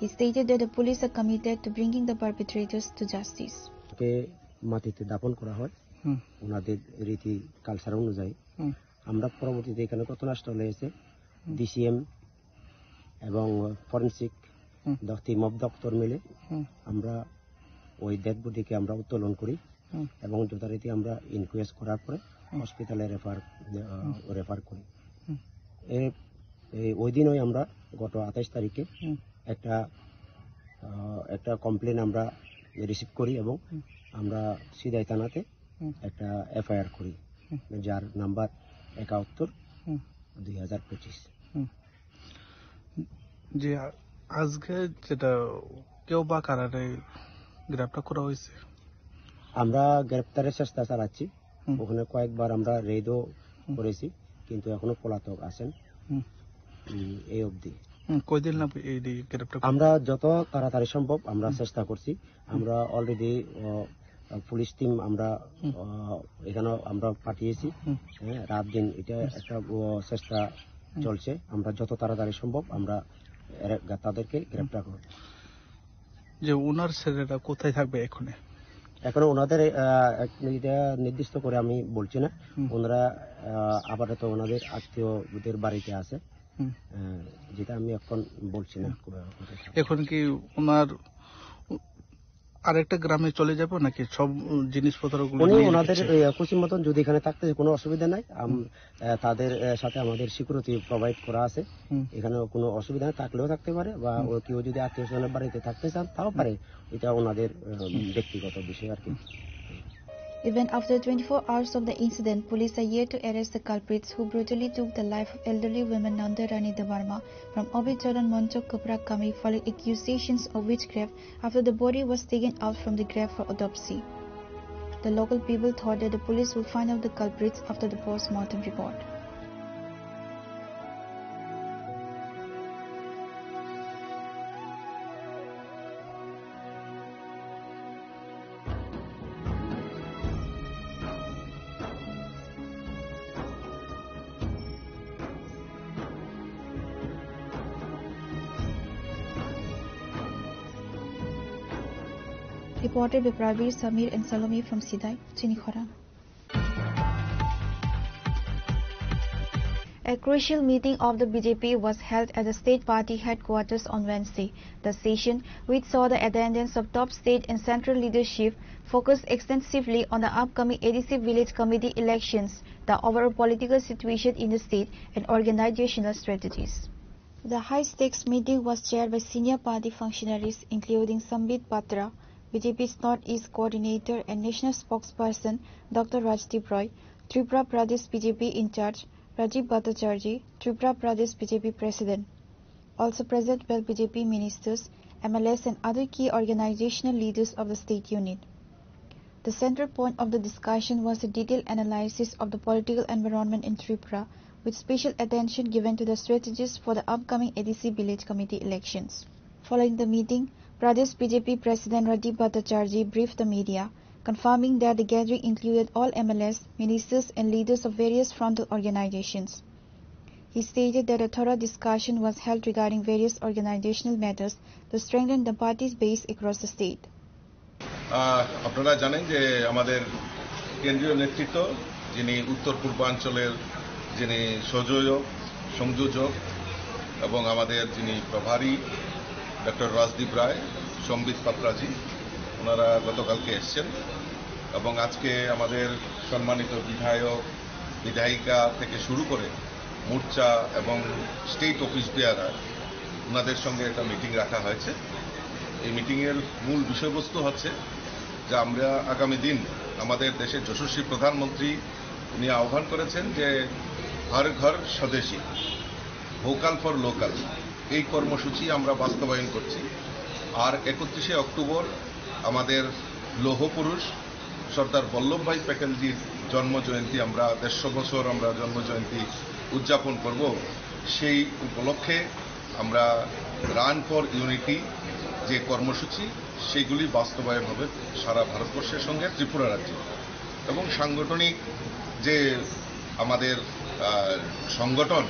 He stated that the police are committed to bringing the perpetrators to justice. মাটিতে দাপন করা হয় ওনাদের রীতি culture অনুযায়ী আমরা পরবর্তীতে এখানে ঘটনাস্থলে এসে ডিসিএম এবং ফরেনসিক টিম অফ ডক্টর মিলে আমরা ওই ডেড বডিকে আমরা উত্তোলন করি এবং যথারীতি আমরা ইনকোয়েস্ট করার পরে হসপিটালে রেফার করি ওই দিনই আমরা গত 28 তারিখে একটা কমপ্লেন আমরা রিসিভ করি এবং আমরা সিদাই থানাতে একটা এফআইআর করি যার নাম্বার 71/2025 যে আজকে যেটা কেউ বা কারারে গ্রেফতার করা হয়েছে আমরা গ্রেফতারের চেষ্টা চালাচ্ছি ওখানে কয়েকবার আমরা রেডও করেছি কিন্তু এখনো পলাতক আছেন এই অবধি কয়দিন না এই গ্রেফতার আমরা যত তাড়াতাড়ি সম্ভব আমরা চেষ্টা করছি আমরা অলরেডি পুলিশ টিম আমরা এখানে আমরা পাঠিয়েছি রাত দিন এটা একটা চেষ্টা চলছে আমরা যত তাড়াতাড়ি সম্ভব আমরা তাদেরকে গ্রেফতার করব যে ওনার ছেলেরা কোথায় থাকবে এখন ওনাদের এটা নির্দিষ্ট করে আমি বলছি না ওনারা আপাতত ওনাদের আত্মীয়দের বাড়িতে আছে যেটা আমি এখন বলছি না এখন কি ওনার আরেকটা গ্রামে চলে যাবো নাকি সব জিনিসপত্রগুলো উনি ওনাদের খুশি মতন যদি এখানে থাকতে কোনো অসুবিধা নাই তাদের সাথে আমাদের সিকিউরিটি প্রোভাইড করা আছে এখানে কোনো অসুবিধা থাকলেও থাকতে পারে বা কেউ যদি আত্মীয় স্বজনের বাড়িতে থাকতে চান তাও পারে এটা ওনাদের ব্যক্তিগত বিষয় আর কি Even after 24 hours of the incident, police are yet to arrest the culprits who brutally took the life of elderly woman Nanda Rani Devarma from Obidjaran Monchok Kuprak Kami following accusations of witchcraft after the body was taken out from the grave for autopsy. The local people thought that the police would find out the culprits after the post-mortem report. Reported by Pravir, Samir and Salome from Sidai, Chinikhora. A crucial meeting of the BJP was held at the state party headquarters on Wednesday. The session, which saw the attendance of top state and central leadership, focused extensively on the upcoming ADC village committee elections, the overall political situation in the state and organizational strategies. The high-stakes meeting was chaired by senior party functionaries including Sambit Patra, BJP's Northeast Coordinator and National Spokesperson Dr. Rajdeep Roy, Tripura Pradesh BJP in charge Rajiv Bhattacharjee, Tripura Pradesh BJP President. Also present were BJP ministers, MLAs and other key organizational leaders of the state unit. The central point of the discussion was a detailed analysis of the political environment in Tripura, with special attention given to the strategies for the upcoming ADC village committee elections. Following the meeting, Pradesh BJP President Rajiv Bhattacharjee briefed the media, confirming that the gathering included all MLAs, ministers and leaders of various frontal organizations. He stated that a thorough discussion was held regarding various organizational matters to strengthen the party's base across the state. আপনারা জানেন যে আমাদের কেন্দ্রীয় নেতৃত্ব, যিনি উত্তর পূর্বাঞ্চলের যিনি সংযোজক এবং আমাদের যিনি প্রভারী ডক্টর রাজদীপ রায়, সম্বিত পাত্রাজি, ওনারা গতকালকে এসছেন এবং আজকে আমাদের সম্মানিত বিধায়ক বিধায়িকা থেকে শুরু করে মোর্চা এবং স্টেট অফিস বেয়ারার ওনাদের সঙ্গে একটা মিটিং রাখা হয়েছে। এই মিটিংয়ের মূল বিষয়বস্তু হচ্ছে যে আমরা আগামী দিন আমাদের দেশের যশস্বী প্রধানমন্ত্রী উনি আহ্বান করেছেন যে হর ঘর স্বদেশী, ভোকাল ফর লোকাল, এই কর্মসূচি আমরা বাস্তবায়ন করছি। আর 31শে অক্টোবর আমাদের লৌহ পুরুষ সর্দার বল্লভভাই প্যাটেলজির জন্মজয়ন্তী, আমরা 150 বছর আমরা জন্মজয়ন্তী উদযাপন করব। সেই উপলক্ষে আমরা রান ফর ইউনিটি যে কর্মসূচি সেগুলি বাস্তবায়ন হবে সারা ভারতবর্ষের সঙ্গে ত্রিপুরা রাজ্যে, এবং সাংগঠনিক যে আমাদের সংগঠন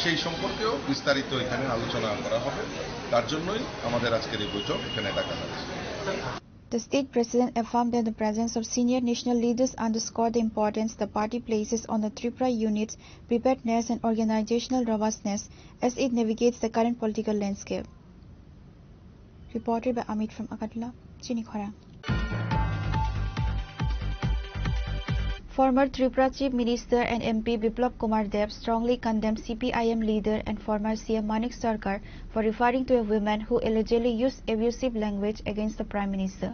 সেই সম্পর্কেও বিস্তারিত এখানে আলোচনা করা হবে। তার জন্যই আমাদের আজকের এই বৈঠক এখানে ডাকা হয়েছে। The state president affirmed that the presence of senior national leaders underscored the importance the party places on the Tripura unit's preparedness and organizational robustness as it navigates the current political landscape. Reported by Amit from Agadla, Chinikhara. Former Tripura Chief Minister and MP Biplab Kumar Deb strongly condemned CPIM leader and former CM Manik Sarkar for referring to a woman who allegedly used abusive language against the Prime Minister.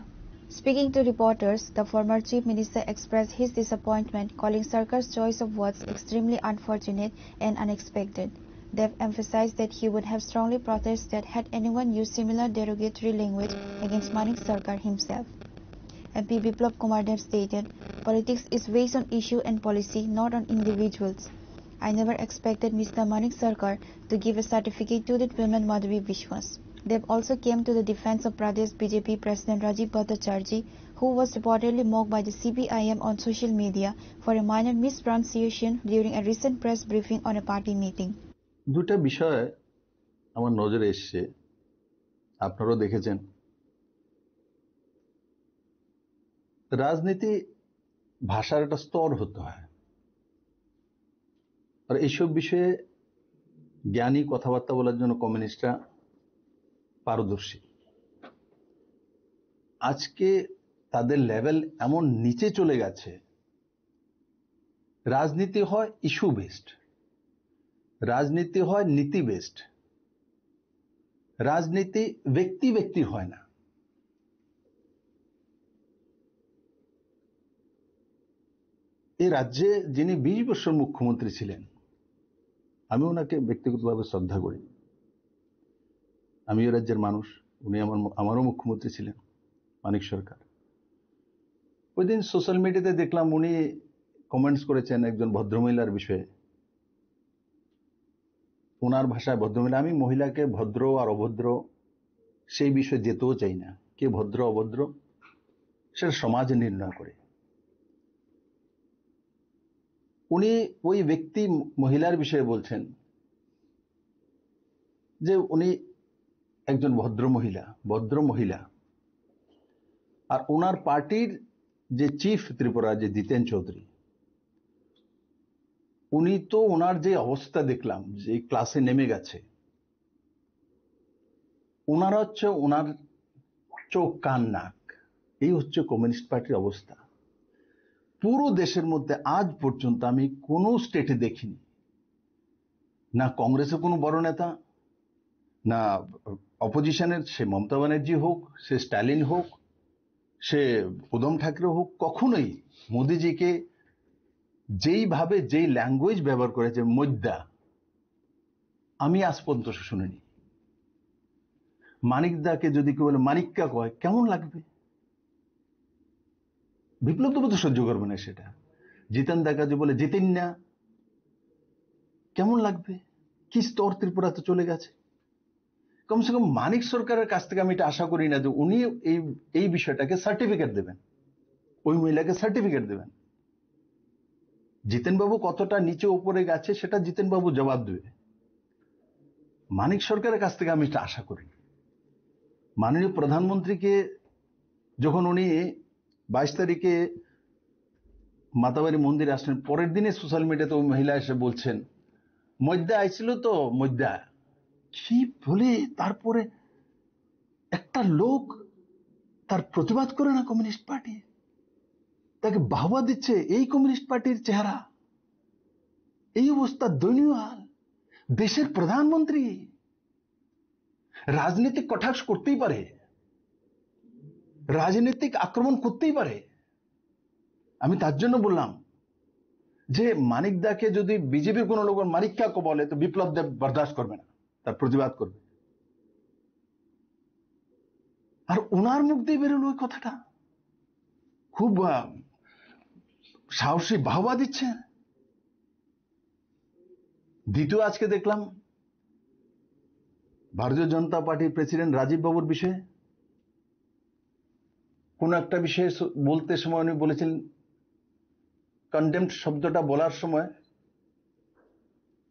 Speaking to reporters, the former Chief Minister expressed his disappointment, calling Sarkar's choice of words extremely unfortunate and unexpected. Deb emphasized that he would have strongly protested had anyone used similar derogatory language against Manik Sarkar himself. MP Biplab Kumar Deb stated, "Politics is based on issue and policy, not on individuals. I never expected Mr. Manik Sarkar to give a certificate to that woman Madhavi Vishwas." Deb also came to the defense of Pradesh BJP President Rajiv Bhattacharjee, who was reportedly mocked by the CPIM on social media for a minor mispronunciation during a recent press briefing on a party meeting. দুটো বিষয় আমার নজরে এসেছে, আপনারাও দেখেছেন। রাজনীতি ভাষার একটা স্তর হতে হয়, আর এইসব বিষয়ে জ্ঞানী কথাবার্তা বলার জন্য কমিউনিস্টরা পারদর্শী। আজকে তাদের লেভেল এমন নিচে চলে গেছে, রাজনীতি হয় ইস্যু বেসড, রাজনীতি হয় নীতি বেসড, রাজনীতি ব্যক্তি ব্যক্তি হয় না। এই রাজ্যে যিনি 20 বছর মুখ্যমন্ত্রী ছিলেন, আমি ওনাকে ব্যক্তিগতভাবে শ্রদ্ধা করি। আমি এই রাজ্যের মানুষ, উনি আমারও মুখ্যমন্ত্রী ছিলেন, মানিক সরকার। ওই দিন সোশ্যাল মিডিয়াতে দেখলাম উনি কমেন্টস করেছেন একজন ভদ্রমহিলার বিষয়ে। ওনার ভাষায় ভদ্রমহিলা, আমি মহিলাকে ভদ্র আর অভদ্র সেই বিষয়ে যেতেও চাই না। কে ভদ্র অভদ্র সেটা সমাজে নির্ণয় করে। উনি ওই ব্যক্তি মহিলার বিষয়ে বলছেন যে উনি একজন ভদ্র মহিলা, আর ওনার পার্টির যে চিফ ত্রিপুরা যে জিতেন চৌধুরী, উনি তো ওনার যে অবস্থা দেখলাম যে ক্লাসে নেমে গেছে, ওনারা হচ্ছে ওনার চোখ কান নাক, এই হচ্ছে কমিউনিস্ট পার্টির অবস্থা। পুরো দেশের মধ্যে আজ পর্যন্ত আমি কোনো স্টেটে দেখিনি, না কংগ্রেসের কোনো বড় নেতা, না অপোজিশনের, সে মমতা ব্যানার্জি হোক, সে স্ট্যালিন হোক, সে উদ্ধব ঠাকরে হোক, কখনোই মোদিজিকে যেইভাবে যেই ল্যাঙ্গুয়েজ ব্যবহার করেছে মধ্যা, আমি আজ পর্যন্ত শুনিনি। মানিকদাকে যদি কেউ বলে মানিক্কা কয়, কেমন লাগবে? বিপ্লব দেব তো সহ্য করবে না সেটা। জিতেন দাকে যে বলে জিতেন না, কেমন লাগবে? কি স্তর ত্রিপুরাতে চলে গেছে। কমসে কম মানিক সরকারের কাছ থেকে আমি এটা আশা করি না যে উনি এই বিষয়টাকে সার্টিফিকেট দেবেন, ওই মহিলাকে সার্টিফিকেট দেবেন। জিতেনবাবু কতটা নিচে উপরে গেছে সেটা জিতেনবাবু জবাব দেবে। মানিক সরকারের কাছ থেকে আমি এটা আশা করি। মাননীয় প্রধানমন্ত্রীকে যখন উনি 22 তারিখে মাতাবাড়ি মন্দিরে আসলেন, পরের দিনে সোশ্যাল মিডিয়াতে ওই মহিলা এসে বলছেন মধ্যে আইছিল তো মধ্যে কি বলে, তারপরে একটা লোক তার প্রতিবাদ করে না কমিউনিস্ট পার্টি, তাকে বাহবা দিচ্ছে। এই কমিউনিস্ট পার্টির চেহারা, এই অবস্থা, দয়নীয় হাল। দেশের প্রধানমন্ত্রী রাজনৈতিক কটাক্ষ করতেই পারে, রাজনৈতিক আক্রমণ করতেই পারে। আমি তার জন্য বললাম যে মানিক দাকে যদি বিজেপির কোন লোক মানিক কাকে বলে তো বিপ্লব দেব বরদাস্ত করবে না, তার প্রতিবাদ করবে। আর ওনার মুখ দিয়ে বেরোলো ওই কথাটা, খুব সাহসী বাহবা দিচ্ছে। দ্বিতীয় আজকে দেখলাম ভারতীয় জনতা পার্টির প্রেসিডেন্ট রাজীব বাবুর বিষয়ে কোন একটা বিষয়ে বলতে সময় উনি বলেছেন, কন্ডেমড শব্দটা বলার সময়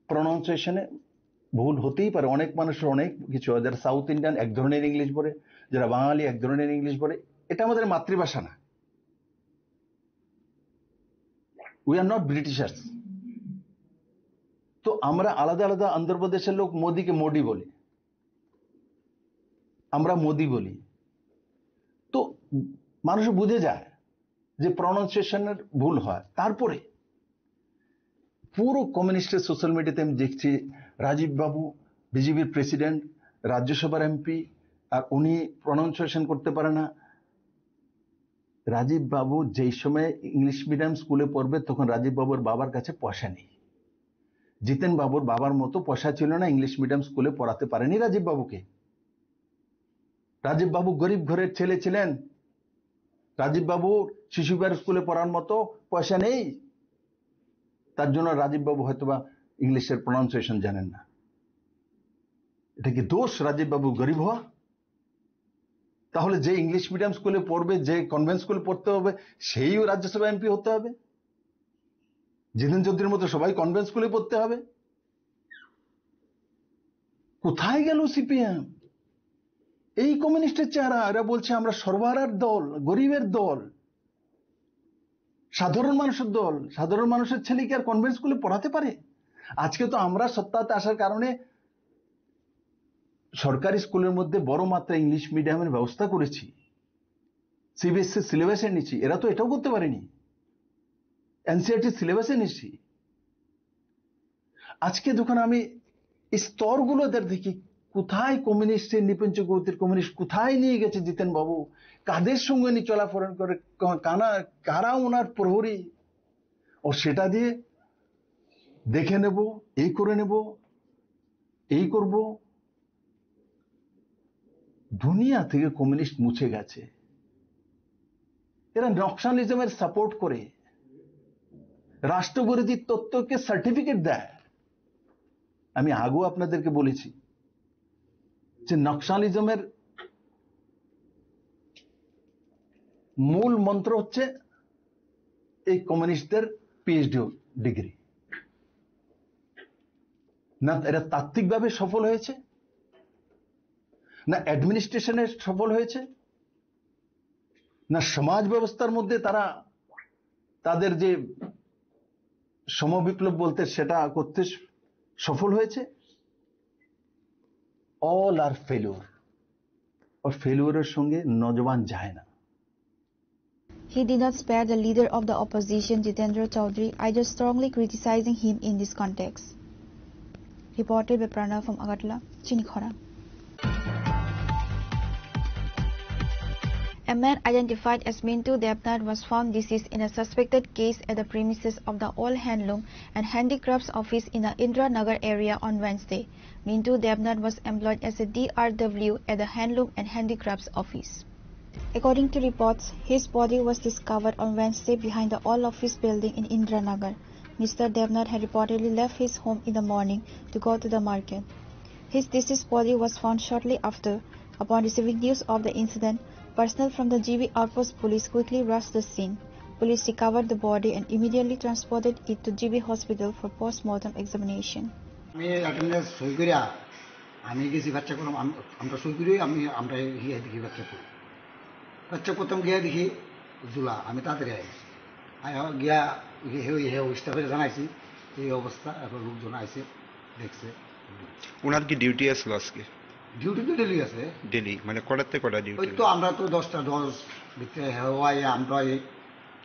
প্রনাউন্সিয়েশনে ভুল হতেই পারে। অনেক মানুষের অনেক কিছু, যারা সাউথ ইন্ডিয়ান এক ধরনের ইংলিশ বলে, যারা বাঙালি এক ধরনের ইংলিশ বলে। এটা আমাদের মাতৃভাষা না। We are not ব্রিটিশার্স। তো আমরা আলাদা আলাদা অন্ধ্রপ্রদেশের লোক মোদিকে মোডি বলি, আমরা মোদি বলি। তো মানুষ বুঝে যায় যে প্রনাউন্সিয়েশনের ভুল হয়। তারপরে পুরো কমিউনিস্টের সোশ্যাল মিডিয়াতে আমি দেখছি রাজীব বাবু বিজেপির প্রেসিডেন্ট, রাজ্যসভার এমপি, আর উনি প্রনাউন্সিয়েশন করতে পারে না। রাজীব বাবু যেই সময় ইংলিশ মিডিয়াম স্কুলে পড়বে তখন রাজীব বাবুর বাবার কাছে পয়সা নেই। জিতেন বাবুর বাবার মতো পয়সা ছিল না, ইংলিশ মিডিয়াম স্কুলে পড়াতে পারেনি রাজীব বাবুকে। রাজীব বাবু গরিব ঘরের ছেলে ছিলেন, রাজীব বাবুর শিশু বিহার স্কুলে পড়ার মতো পয়সা নেই। তার জন্য রাজীব বাবু হয়তোবা ইংলিশের প্রনাউন্সিয়েশন জানেন না। এটা কি দোষ রাজীব বাবু গরিব হওয়া? তাহলে যে ইংলিশ মিডিয়াম স্কুলে পড়বে, যে কনভেন্ট স্কুলে পড়তে হবে, সেই রাজ্যসভা এমপি হতে হবে? জিতেন চৌধুরীর মতো সবাই কনভেন্ট স্কুলে পড়তে হবে? কোথায় গেল সিপিএম? এই কমিউনিস্টের চেহারা। এরা বলছে আমরা সর্বহারার দল, গরিবের দল, সাধারণ মানুষের দল। সাধারণ মানুষের ছেলে কি আর কনভেন্ট স্কুলে পড়াতে পারে? আজকে তো আমরা সত্তাতে আসার কারণে সরকারি স্কুলের মধ্যে বড় মাত্রা ইংলিশ মিডিয়ামের ব্যবস্থা করেছি, সিবিএসসি সিলেবাসে নিচ্ছি। এরা তো এটাও করতে পারেনি, এনসিইআরটি সিলেবাসে নিচ্ছি। আজকে যখন আমি স্তরগুলো দেখি, কোথায় কমিউনিস্টের নিপুণ চক্রবর্তীর কমিউনিস্ট কোথায় নিয়ে গেছে জিতেন বাবু, কাদের সঙ্গে নিয়ে চলাফেরা করে, কারা ওনার প্রহরী, ও সেটা দিয়ে দেখে নেব, এই করে নেব, এই করব। দুনিয়া থেকে কমিউনিস্ট মুছে গেছে। এরা নকশালিজমের সাপোর্ট করে, রাষ্ট্রবিরোধী তত্ত্বকে সার্টিফিকেট দেয়। আমি আগেও আপনাদেরকে বলেছি যে নকশালিজমের মূল মন্ত্র হচ্ছে এই কমিউনিস্টদের পিএইচডি ডিগ্রি। না এরা তাত্ত্বিকভাবে সফল হয়েছে, না অ্যাডমিনিস্ট্রেশনে সফল হয়েছে, না সমাজ ব্যবস্থার মধ্যে তারা তাদের যে সমবিপ্লব বলতে সেটা করতে সফল হয়েছে। অল আর ফেলিওর। और फेल्यूर संगे नौजवान जाए ना। He did not spare the leader of the opposition, Jitendra Chaudhary, either strongly criticizing him in this context. Reported by Pranav from Agartala, Chinikhora. A man identified as Mintu Devnath was found deceased in a suspected case at the premises of the All Handloom and Handicrafts office in the Indra Nagar area on Wednesday. Mintu Devnath was employed as a DRW at the Handloom and Handicrafts office. According to reports, his body was discovered on Wednesday behind the All Office building in Indra Nagar. Mr. Devnath had reportedly left his home in the morning to go to the market. His deceased body was found shortly after. Upon receiving news of the incident, personnel from the GB Outpost Police quickly rushed the scene. Police recovered the body and immediately transported it to GB Hospital for post-mortem examination. আমি attendance সই করিয়া আমি গেছি বাচ্চা করলাম, আমরা সই করি, আমরা বাচ্চা করি। হচ্ছে প্রথম গিয়ে দেখি জুলা, আমি তাড়াতাড়ি গিয়া স্টাফে জানাইছি এই অবস্থা, এখন লোকজন আইসে দেখছে। ওনার কি ডিউটি আসলো আজকে? ডিউটি তো ডেলি আছে। ডেলি মানে কটাতে কটা ডিউটি? ওই তো আমরা তো 10টা 10 ভিতরে হওয়াই আমরা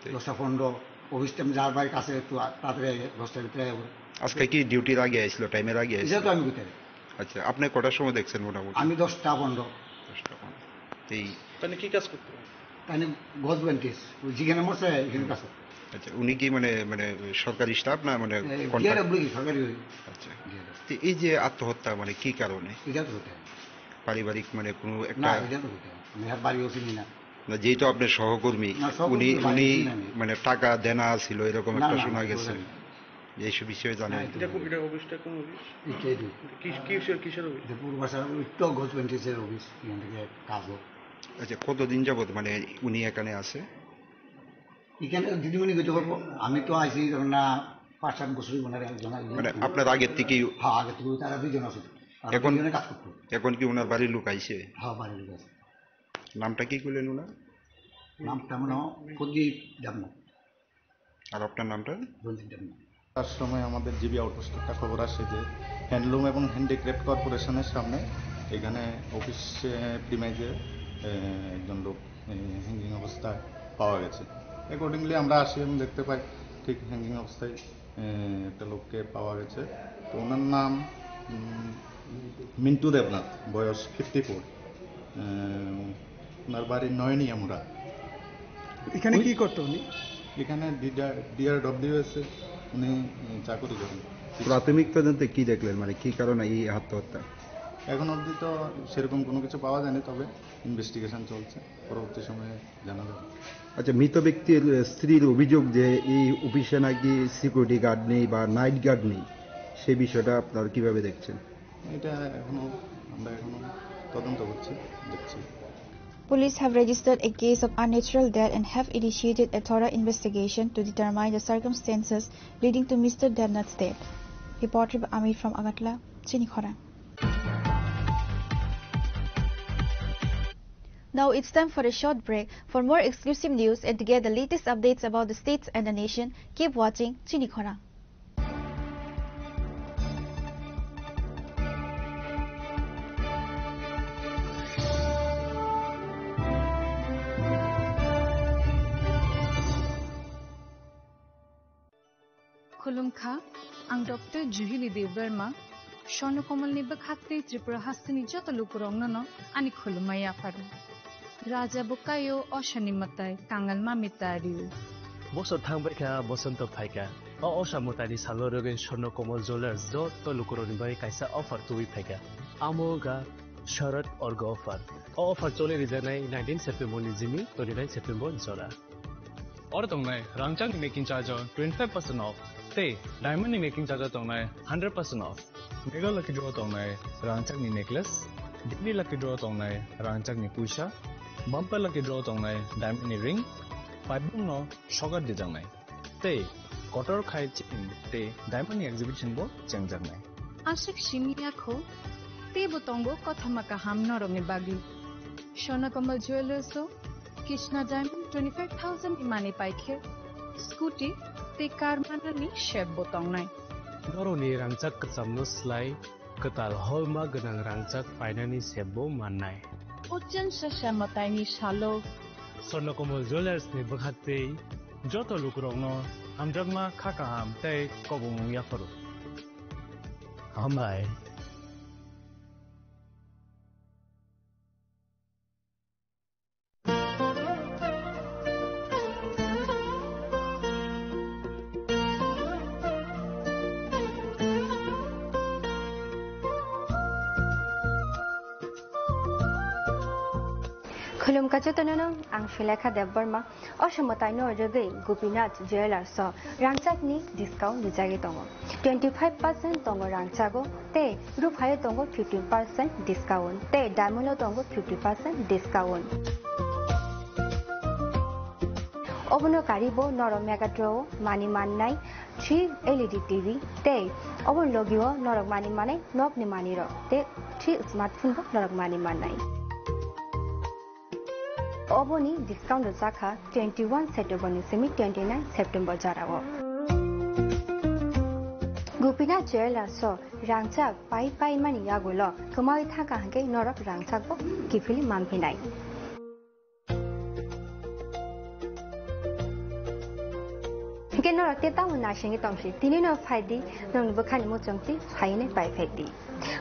10টা 15 অফিস টাইম যার বাড়ির কাছে একটু তাড়াতাড়ি 10টার ভিতরে। আজকে কি ডিউটির আগে আসলো, টাইমের আগে আসলো? তো আমি কোথায়। আচ্ছা, আপনি কটার সময় দেখছেন মোটামুটি? আমি 10টা 15। এই তাহলে কি কাজ করতে হবে? তাই গভর্নমেন্ট যেখানে মরছে এখানে কাজ করতে। আচ্ছা, উনি কি মানে মানে সরকারি স্টাফ না মানে সরকারি? আচ্ছা, এই যে আত্মহত্যা মানে কি কারণে? পারিবারিক মানে কোনো একটা বাড়িও চিনি না, যেহেতু আপনার সহকর্মী, উনি উনি মানে টাকা দেনা ছিল এরকম একটা শোনা গেছে, এইসব বিষয়ে জানেন? আচ্ছা, কতদিন যাবত মানে উনি এখানে আছে? এখানে দিদিমণি গেতে করবো, আমি তো আইসি না 5-7 বছর। মানে আপনার আগের থেকেই? হ্যাঁ, আগের থেকে তারা 2 জন আছে। এখন কাজ করতো। এখন কি ওনার বাড়ির লোক আইছে? হ্যাঁ, বাড়ির লোক আছে। নামটা কি করলেন ওনার? নামটা মনে প্রদীপ দেবনাথ। আর আপনার নামটা? রঞ্জিত দেবনাথ। তার সময় আমাদের জিবি আউটপোস্ট একটা খবর আসে যে হ্যান্ডলুম এবং হ্যান্ডিক্রাফট কর্পোরেশনের সামনে এখানে অফিস প্রিমাইজে একজন লোক হ্যাঙ্গিং অবস্থায় পাওয়া গেছে। অ্যাকর্ডিংলি আমরা আসি এবং দেখতে পাই ঠিক হ্যাঙ্গিং অবস্থায় একটা লোককে পাওয়া গেছে। তো ওনার নাম মিন্টু দেবনাথ, বয়স 54, ওনার বাড়ি নয়নিয়ামুড়া। এখানে কি করতো উনি? এখানে DRWS উনি চাকরি করেন। প্রাথমিক তদন্তে কি দেখলেন, মানে কি কারণে এই আত্মহত্যা? এখন অবধি তো সেরকম কোনো কিছু পাওয়া যায়নি, তবে ইনভেস্টিগেশন চলছে, পরবর্তী সময়ে জানা যাবে। আচ্ছা, মৃত ব্যক্তির স্ত্রীর অভিযোগ যে এই অফিসে নাকি সিকিউরিটি গার্ড নেই বা নাইট গার্ড নেই, সেই বিষয়টা আপনারা কিভাবে দেখছেন? এটা আমরা এখনো তদন্ত করছি, দেখছি। Police have registered a case of unnatural death and have initiated a thorough investigation to determine the circumstances leading to Mr. Devnath's death. Reported by Amir from Agatla, Chinikhora. Now it's time for a short break. For more exclusive news and to get the latest updates about the states and the nation, keep watching Chinikhora. खुलुमखा आं doctor जुहिली Debbarma स्वर्णकमलनि बखात्रि Tripura हास्तिनि जत लुकुरंगनो आनि खुलुमाया फारु राजा Bukayo अशनिमताय कांगाल मामितारिउ बसर थांबायखा बसंत फायका असामतानि सालरगेन स्वर्णकमल jewellers जत लुकुरनि bye कायसा अफार तुइ फायका आमोगा शरद अर्ग अफार चले रिजानाय 19 September Jimmy 29 September जरा और तंगनाय रांगचांग मेकिंग चार्ज 25% ऑफ ते डायमंड नि मेकिंग चार्ज तंगनाय 100% ऑफ मेगा लकी ड्रॉ तंगनाय रांगचांग नि नेकलेस डिग्री लकी ड्रॉ तंगनाय रांगचांग नि पुइसा बम्पर लकी ड्रॉ तंगनाय डायमंड नि रिंग पाइबुं नो शगर दिजांगनाय ते कटर खाय चिन ते डायमंड नि एग्जिबिशन बो चेंगजांगनाय आशिक शिमियाखो ते बतंगो कथामाका हामनो रंगे बागी स्वर्णकमल ज्वेलर्सो कृष्णा डायमंड 25,000 इमानी पाइखे स्कूटी ते कार माननि शेप बतंगनाय गरनि रांचाक कचामनो स्लाय कताल हलमा गोनां रांचाक पाइनानि सेबबो माननाय उज्जन ससामतायनि सालो स्वर्णकमल ज्वेलर्सनि बखात्रि जत लुकुरंगनो हामजागमा खाकाहाम तै कबुं याफरो हामबाय खुलुमका चतननो आं सुलेखा देवबर्मा असमतायनो रगै गोपीनाथ ज्वेलर्स रांचाकनि डिस्काउंट निजागे दङ 25% दङ रांचागो ते रुफायो दङ 15% डिस्काउंट ते डायमंडो दङ 50% डिस्काउंट अबनो कारिबो नरम मेगाट्रो मानि माननाय 3 LED TV ते अबन लगियो नरक मानि माने नकनि मानि र ते 3 स्मार्टफोन बो नरक मानि माननाय oboni discount zakha 21 September ni semi 29 September jarawo Gopinath Jewellers so rangchak pai mani yagulo kemai thaka hangke norok rangchak bo kifili mampinai hingke norok te tamu nasingi tongsi tini no phaidi nong bukhani mo chongti phaine pai phekti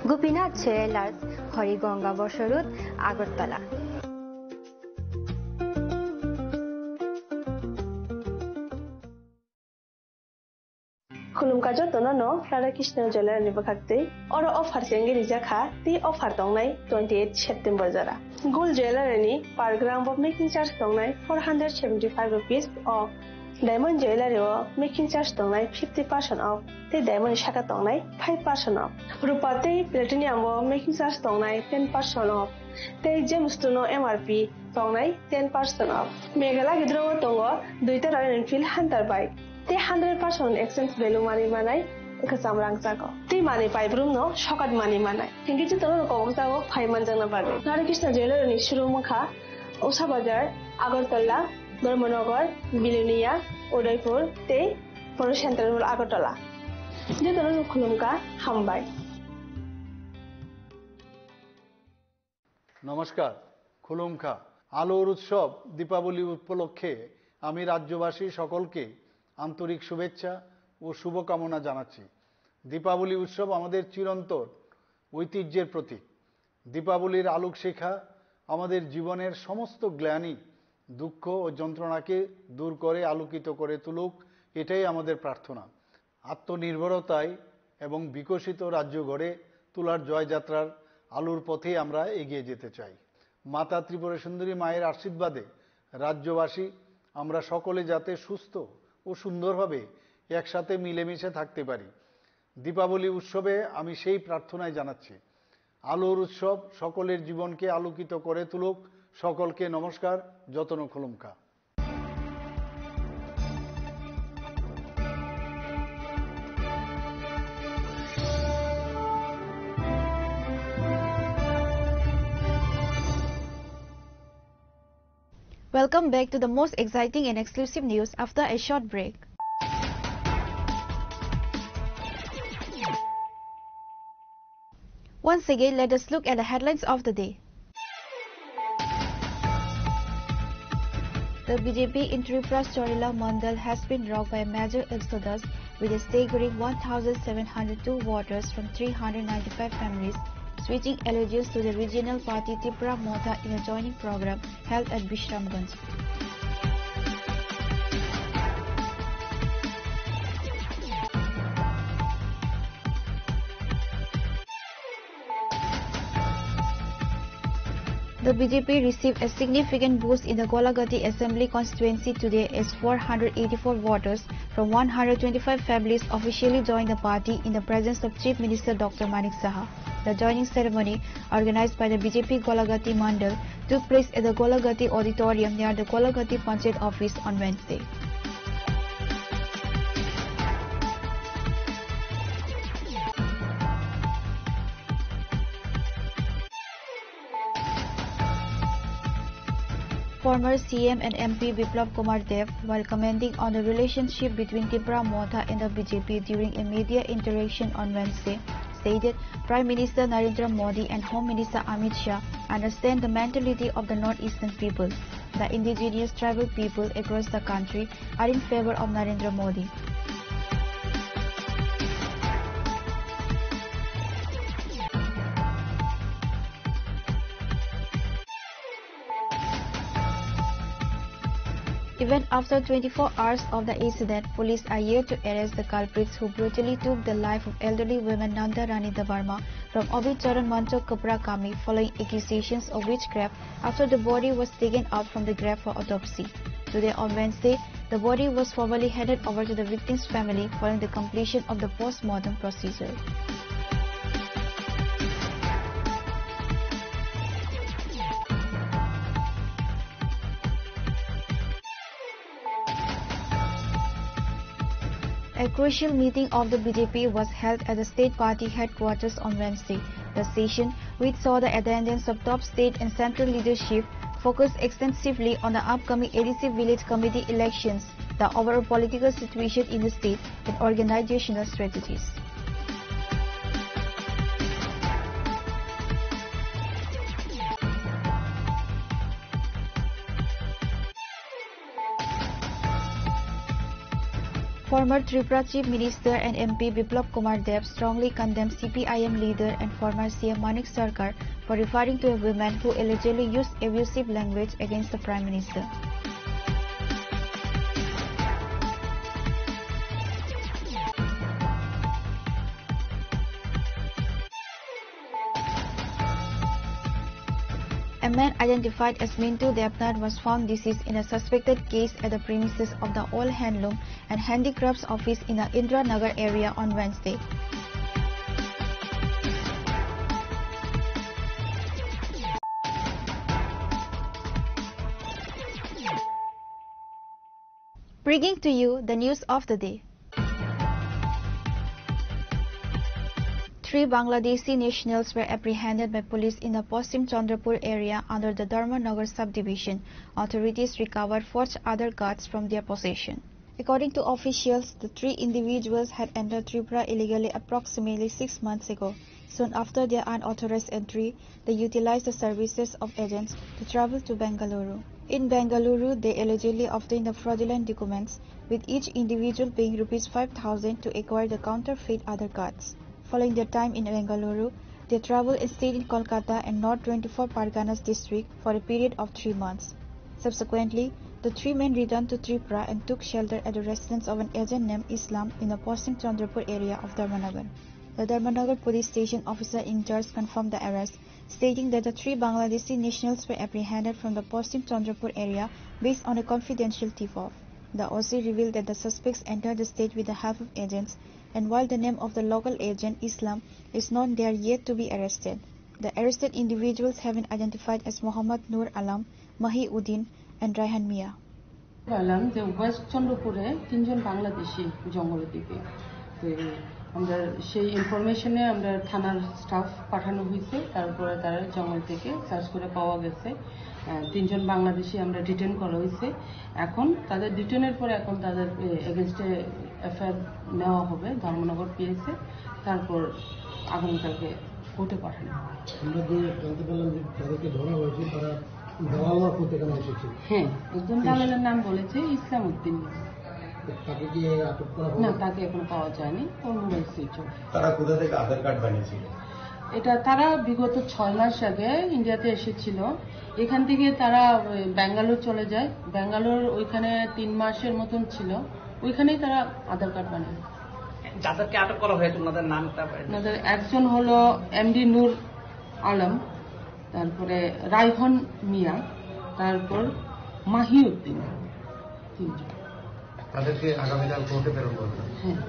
Gopinath Jewellers Horigonga Bosorut Agartala खुलुमका जतन न Radhakrishna jeweller नि बखाक्ते और offer सेंगे रिजाखा ती offer दंगनाय 28 September जरा gold jeweller नि per gram off making charge दंगनाय 475 rupees off diamond jeweller making charge दंगनाय 50% ऑफ ते डायमंड शाखा दंगनाय 5% ऑफ रुपा ते प्लेटिनियम मेकिंग चार्ज दंगनाय 10% ऑफ ते जेमस्टोन एमआरपी दंगनाय 10% ऑफ मेघाला गिद्रो दंगो दुइटा रॉयल एनफील्ड हंटर बाइक ते 100% एक्सचेंज वैल्यू मानी मानाय एकसाम रांचाको ते माने पाइब्रुम न सकात मानी मानाय थेंकि जे तनो कोमसागो फाइमान जंगना बागे राधाकृष्ण ज्वेलर नि शुरुमुखा उषा बाजार आगरतला धर्मनगर बिलुनिया उदयपुर ते पर सेंट्रल आगरतला जे तनो खुलुमका हामबाय नमस्कार खुलुमका आलोर उत्सव दीपावली उपलक्षे आमी राज्यवासी सकलके आंतरिक शुभेच्छा और शुभकामना जानाচ্ছি दीपावली उत्सव आमादेर चिरंतन ऐतिह्যের प्रतीक दीपावलीर आलोक शिखा आमादेर जीवनेर समस्त ग्लानि दुःख और যন্ত্রণাকে दूर करे आलोकित करे तुलुक एटाई आमादेर प्रार्थना आत्मनिर्भरताय एवं विकसित राज्य गড়ে তোলার জয়যাত্রার आलोर पथे आमरा एगिয়ে যেতে চাই माता त्रिपुरा सुंदरी माয়ের आशीर्वादे राज्यवासी आमरा सकले जाते सुस्थ और सुंदरभावे एकसाथे मिलेमिशे थाकते पारी दीपावली उत्सवे आमी सेई प्रार्थनाय जानाচ্ছি आलोर उत्सव सकलेर जीवनके आलोकित करे तुलुक सकलके नमस्कार যতন খুলুমকা Welcome back to the most exciting and exclusive news after a short break. Once again, let us look at the headlines of the day. The BJP in Tripura's Chorila Mandal has been rocked by a major exodus with a staggering 1,702 voters from 395 families switching allegiance to the regional party Tripura Motha in a joining program held at Bishramganj. The BJP received a significant boost in the Golagati Assembly constituency today as 484 voters from 125 families officially joined the party in the presence of Chief Minister Dr. Manik Saha. The joining ceremony, organized by the BJP Golagati Mandal, took place at the Golagati Auditorium near the Golagati Panchayat office on Wednesday. Former CM and MP Biplab Kumar Dev, while commenting on the relationship between Tripura Motha and the BJP during a media interaction on Wednesday, stated Prime Minister Narendra Modi and Home Minister Amit Shah understand the mentality of the northeastern people. The indigenous tribal people across the country are in favor of Narendra Modi. Even after 24 hours of the incident, police are yet to arrest the culprits who brutally took the life of elderly woman Nanda Rani Davarma from Obicharan Manchok Kapra Kami following accusations of witchcraft after the body was taken out from the grave for autopsy. Today on Wednesday, the body was formally handed over to the victim's family following the completion of the post-mortem procedure. A crucial meeting of the BJP was held at the state party headquarters on Wednesday. The session, which saw the attendance of top state and central leadership, focused extensively on the upcoming ADC village committee elections, the overall political situation in the state, and organizational strategies. Former Tripura Chief Minister and MP Biplab Kumar Deb strongly condemned CPIM leader and former CM Manik Sarkar for referring to a woman who allegedly used abusive language against the Prime Minister. A man identified as Mintu Debnath was found deceased in a suspected case at the premises of the Old Handloom and Handicrafts Office in the Indra Nagar area on Wednesday. Bringing to you the news of the day. 3 Bangladeshi nationals were apprehended by police in the Paschim Chandrapur area under the Dharmanagar subdivision. Authorities recovered 4 other guns from their possession. According to officials, the 3 individuals had entered Tripura illegally approximately 6 months ago. Soon after their unauthorized entry, they utilized the services of agents to travel to Bengaluru. In Bengaluru, they allegedly obtained the fraudulent documents, with each individual paying ₹5,000 to acquire the counterfeit other cards. Following their time in Bengaluru, they traveled and stayed in Kolkata and North 24 Parganas district for a period of 3 months. Subsequently, the 3 men returned to Tripura and took shelter at the residence of an agent named Islam in the Paschim Chandrapur area of Dharmanagar. The Dharmanagar police station officer in charge confirmed the arrest, stating that the 3 Bangladeshi nationals were apprehended from the Paschim Chandrapur area based on a confidential tip-off. The OC revealed that the suspects entered the state with the help of agents, and while the name of the local agent, Islam, is known, they are yet to be arrested. The arrested individuals have been identified as Muhammad Nur Alam, Mahi Uddin, and Raihan Mia. বললাম যে West চন্দ্রপুরে 3 জন বাংলাদেশি জঙ্গলের দিকে তো আমরা সেই ইনফরমেশনে আমরা থানার staff পাঠানো হয়েছে তারপরে তারা জঙ্গল থেকে সার্চ করে পাওয়া গেছে 3 জন বাংলাদেশি আমরা ডিটেইন করা হয়েছে এখন তাদের ডিটেইনের পরে এখন তাদের এগেইনস্টে এফআইআর নেওয়া হবে ধর্মনগর পিএসএ তারপর আগামীকালকে কোর্টে পাঠানো হবে আমরা যে জানতে পারলাম যে তাদেরকে ধরা হয়েছে তারা দালাল করতে কেন এসেছে হ্যাঁ একজন দালালের নাম বলেছে ইসলাম উদ্দিন তাকে কি আটক করা হলো না তাকে এখনো পাওয়া যায়নি ওর মোবাইল সুইচ অফ তারা কোথা থেকে আধার কার্ড বানিয়েছিল এটা তারা বিগত 6 মাস আগে ইন্ডিয়াতে এসেছিল এখান থেকে তারা বেঙ্গালুরু চলে যায় বেঙ্গালুরু ওইখানে 3 মাসের মতন ছিল ওইখানেই তারা আধার কার্ড বানায় যাদেরকে আটক করা হয়েছে ওনাদের নামটা ওনাদের একজন হলো এমডি নূর আলম তারপরে রাইহান মিয়া তারপর মাহিউদ্দিন তিনজন তাদেরকে আগামীকাল কোর্টে প্রেরণ করবে হ্যাঁ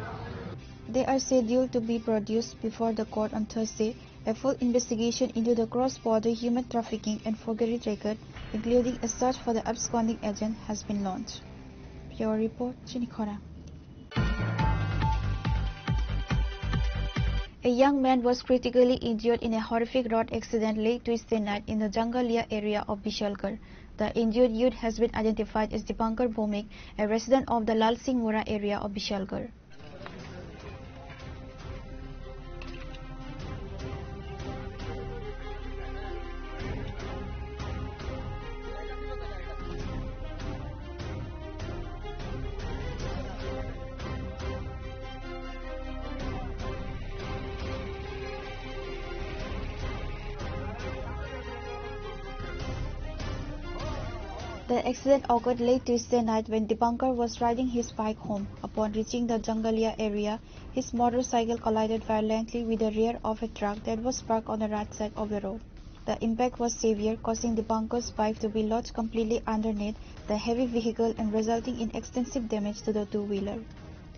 They are scheduled to be produced before the court on Thursday. A full investigation into the cross-border human trafficking and forgery record, including a search for the absconding agent, has been launched. Pure Report, Chinikhora. A young man was critically injured in a horrific road accident late Tuesday night in the Jangalia area of Bishalgarh. The injured youth has been identified as Dipankar Bhomik, a resident of the Lal Singh Mora area of Bishalgarh. The accident occurred late Tuesday night when Dipankar was riding his bike home. Upon reaching the Jangalia area, his motorcycle collided violently with the rear of a truck that was parked on the right side of the road. The impact was severe, causing Dipankar's bike to be lodged completely underneath the heavy vehicle and resulting in extensive damage to the two-wheeler.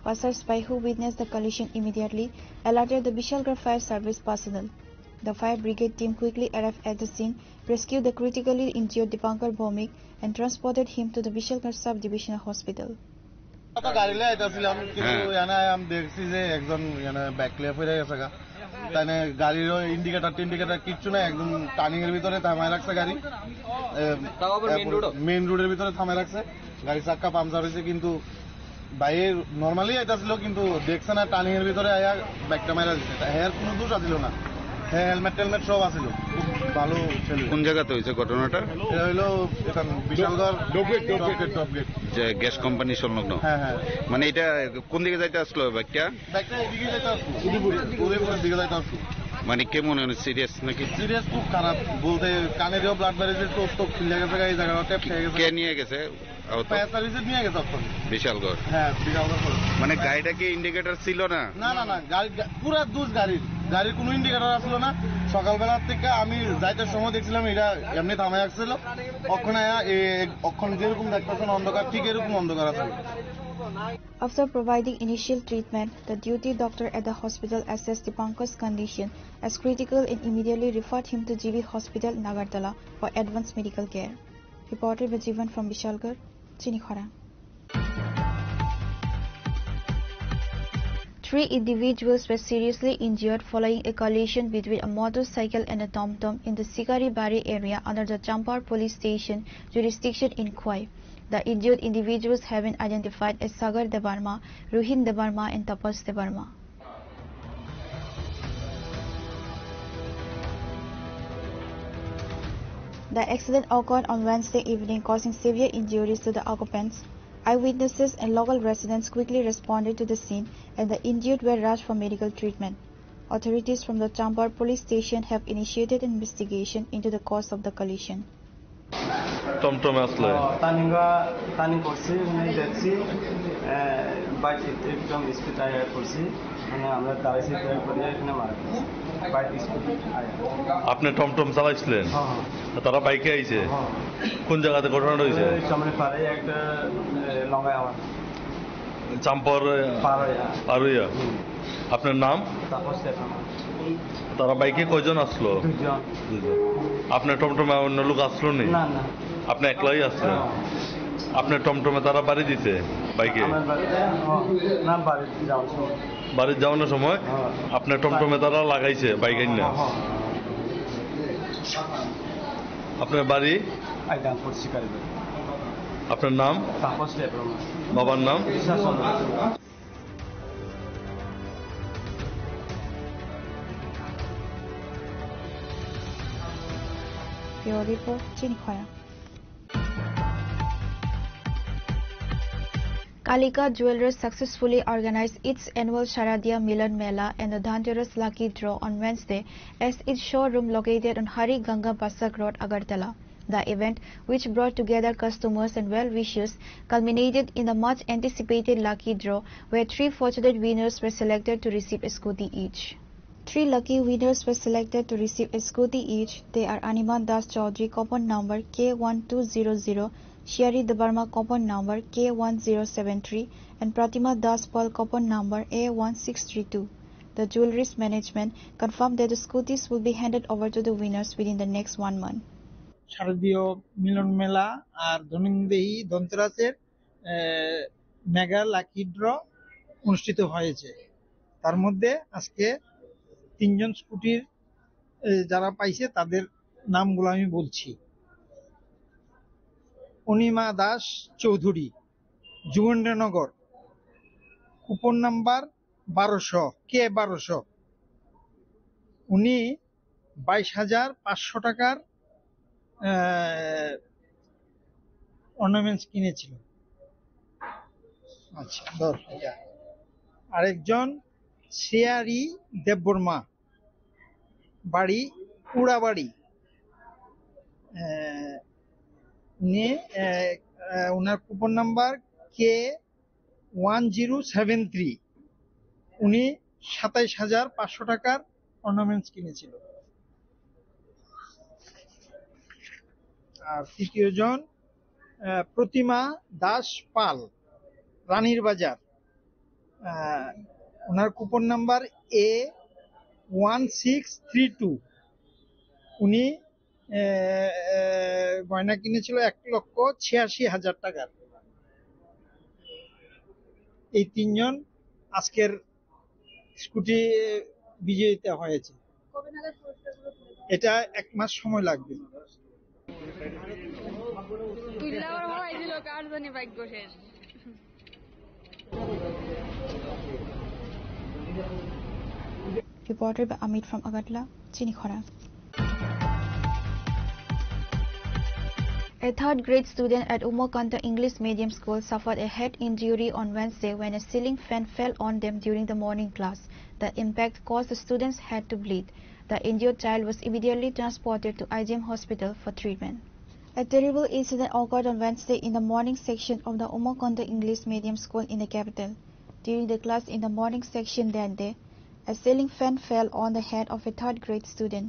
Passers-by who witnessed the collision immediately alerted the Bishalgarh Fire Service personnel. The fire brigade team quickly arrived at the scene, rescued the critically injured Dipankar Bhomik, and transported him to the Bishalgarh Sub-Divisional Hospital. গাড়ি লাই আইতাছিলাম কিন্তু এখানে আমি দেখছি যে একজন এখানে back লিয়ে পড়ে গেছে তাই না গাড়িরও ইন্ডিকেটার কিচ্ছু না, একদম টার্নিং এর ভিতরে থামায় রাখছে গাড়ি, মেইন রোডের ভিতরে থামায় রাখছে গাড়ি, চাক্কা পাংচার হয়েছে। কিন্তু বাইরে নর্মালি এটা ছিল, কিন্তু দেখছে না টার্নিং এর ভিতরে আয়া বাইকটা মারা দিচ্ছে। হ্যাঁ কোনো দোষ আছিল না, হ্যাঁ হেলমেট টেলমেট সব আছিল, ভালো ছিল। কোন জায়গাতে হয়েছে ঘটনাটা? এটা হইলো এখান বিশালগড় টপগেট যে গ্যাস কোম্পানি সংলগ্ন। হ্যাঁ হ্যাঁ। মানে এটা কোন দিকে যাইতে আসলো বাইকটা? এদিকে যাইতে আসলো, উদয়পুরের দিকে যাইতে আসলো। মানে কেমন সিরিয়াস নাকি? সিরিয়াস খুব খারাপ, বলতে কানেরও ব্লাড বেড়েছে, চোখ খুলে গেছে, এই জায়গাটা ট্যাপ খেয়ে গেছে। কে নিয়ে গেছে? ফায়ার সার্ভিসে নিয়ে গেছে বিশালগড়। হ্যাঁ বিশালগড়। মানে গাড়িটা কি ইন্ডিকেটর ছিল না? না না না, পুরা দুষ গাড়ির কোনো ইন্ডিকেটর আসলো না। সকালবেলার থেকে আমি যাইতে সময় দেখছিলাম এটা এমনি থামে আসছিল, অক্ষণ যেরকম দেখতেছেন অন্ধকার, ঠিক এরকম অন্ধকার আসছিল। After providing initial treatment, the duty doctor at the hospital assessed Dipankar's condition as critical and immediately referred him to GB Hospital, Nagartala for advanced medical care. Reported by Jivan from Bishalgarh, Chinikhara. 3 individuals were seriously injured following a collision between a motorcycle and a tom-tom in the Sikaribari area under the Champar police station jurisdiction in Khwai. The injured individuals have been identified as Sagar Debarma, Ruhin Debarma and Tapas Debarma. The accident occurred on Wednesday evening, causing severe injuries to the occupants. Eyewitnesses and local residents quickly responded to the scene and the injured were rushed for medical treatment. Authorities from the Champar police station have initiated investigation into the cause of the collision. টমটমে আসলে turning করছি, দেখছি bike একদম speed আয়া করছি, মানে আমরা দাঁড়াইছি করে এখানে মারা বাইক স্পিড আয়া। আপনি টমটম চালাইছিলেন? তারা বাইকে আইছে? কোন জায়গাতে ঘটনাটা হয়েছে? সামনে পারে একটা লঙ্গায় আমার চাম্পর পারুইয়া। আপনার নাম? তারা বাইকে কয়জন আসলো? দুজন। আপনার টমটমে অন্য লোক আসলো নি? না, আপনি একলাই আসলেন? আপনার টমটমে তারা বাড়ি দিতে বাইকে? বাড়ি যাওয়ানোর সময় আপনার টমটমে তারা লাগাইছে বাইকে না? আপনার বাড়ি? আপনার নাম? বাবার নাম? Bureau Report, Chinikhara. Kalika Jewelers successfully organized its annual Sharadia Milan Mela and the Dhanteras Lucky Draw on Wednesday as its showroom located on Hari Ganga Basak Road, Agartala. The event, which brought together customers and well-wishers, culminated in the much-anticipated lucky draw where 3 fortunate winners were selected to receive a scooty each. 3 lucky winners were selected to receive a scooty each. They are Animan Das Chaudhary, coupon number K1200, Shiari Debarma, coupon number K1073, and Pratima Das Pal, coupon number A1632. The jewelry's management confirmed that the scooties will be handed over to the winners within the next 1 month. শারদীয় মিলন মেলা আর ধনঞ্জয়ী ধনতেরাসের mega lucky draw অনুষ্ঠিত হয়েছে। তার মধ্যে আজকে 3 জন স্কুটির যারা পাইছে তাদের নামগুলো আমি বলছি। Anima Das Chowdhury, Jubanendranagar, coupon number 1200 K1200। উনি 22,500 টাকার অর্নামেন্টস কিনেছিল। আচ্ছা, আরেকজন শ্রেয়ারি দেববর্মা, বাড়ি উড়াবাড়ি, উনি ওনার কুপন নাম্বার K1073। উনি 27,500 টাকার অর্নামেন্টস কিনেছিল। আর তৃতীয় জন প্রতিমা দাস পাল, রানীর বাজার, ওনার কুপন নাম্বার A1632। উনি গয়না কিনেছিল 1,86,000 টাকার। এই 3 জন আজকের স্কুটি বিজয়িতা হয়েছে। এটা 1 মাস সময় লাগবে। Reported by Amit from Agartala, Chinikhara. A third grade student at Umakanta English Medium School suffered a head injury on Wednesday when a ceiling fan fell on them during the morning class. The impact caused the student's head to bleed. The injured child was immediately transported to IGM Hospital for treatment. A terrible incident occurred on Wednesday in the morning section of the Umakanta English Medium School in the capital. During the class in the morning section that day, a ceiling fan fell on the head of a third grade student.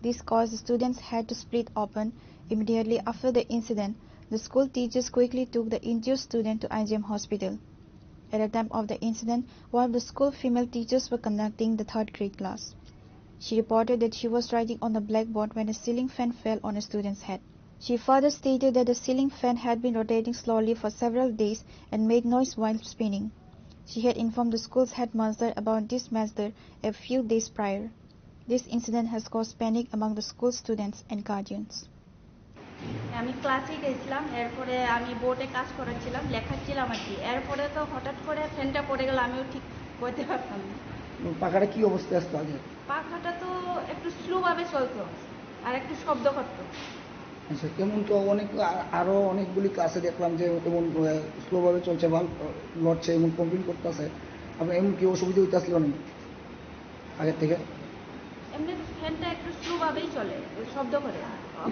This caused the student's head to split open. Immediately after the incident, the school teachers quickly took the injured student to IGM Hospital. At the time of the incident, one of the school female teachers was conducting the third grade class. She reported that she was writing on the blackboard when a ceiling fan fell on a student's head. She further stated that the ceiling fan had been rotating slowly for several days and made noise while spinning. She had informed the school's headmaster about this matter a few days prior. This incident has caused panic among the school students and guardians. আমি ক্লাসে গেছিলাম, এরপরে আমি বোর্ডে কাজ করেছিলাম, লেখাচ্ছিলাম আর কি। এরপরে তো হঠাৎ করে ফ্যানটা পড়ে গেল, আমিও ঠিক করতে পারতাম না। পাখাটা কি অবস্থায় আসতো আগে? পাখাটা তো একটু স্লোভাবে চলতো আর একটু শব্দ করতো। আচ্ছা, কেমন তো অনেক আরো অনেকগুলি ক্লাসে দেখলাম যে এমন স্লোভাবে চলছে, ভাল লড়ছে, এমন কমপ্লেন করতেছে। আপনার এমন কি অসুবিধা হইতে আসলো না আগের থেকে? এমনি ফ্যানটা একটু স্লোভাবেই চলে, শব্দ করে,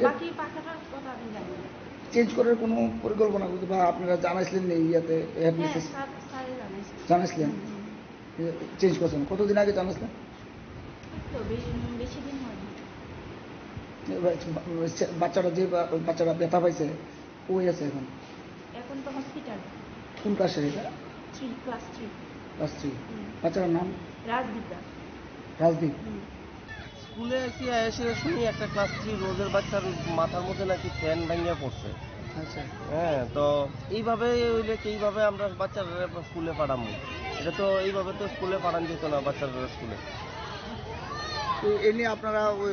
বাকি পাখাটার কথা আমি জানি না। চেঞ্জ করার কোনো পরিকল্পনা করতে বা আপনারা জানাইছিলেন না ইয়াতে? জানাইছিলেন চেঞ্জ করছেন? কতদিন আগে জানাইছিলেন? বেশি দিন হয়নি। বাচ্চারা যে বাচ্চারা ব্যথা পাইছে ওই আছে এখন? এখন তো হসপিটাল। কোন ক্লাসে এটা? ক্লাস 3। বাচ্চার নাম? রাজদীপ। রাজদীপ। স্কুলে এসে শুনি একটা ক্লাস 3 রোজের বাচ্চার মাথার মধ্যে নাকি ফ্যান ভাঙিয়া পড়ছে। আচ্ছা, হ্যাঁ, তো এইভাবে হইলে এইভাবে আমরা বাচ্চারা স্কুলে পাঠাবো? এটা তো এইভাবে তো স্কুলে পাঠান যেত না বাচ্চারা স্কুলে। তো এ নিয়ে আপনারা ওই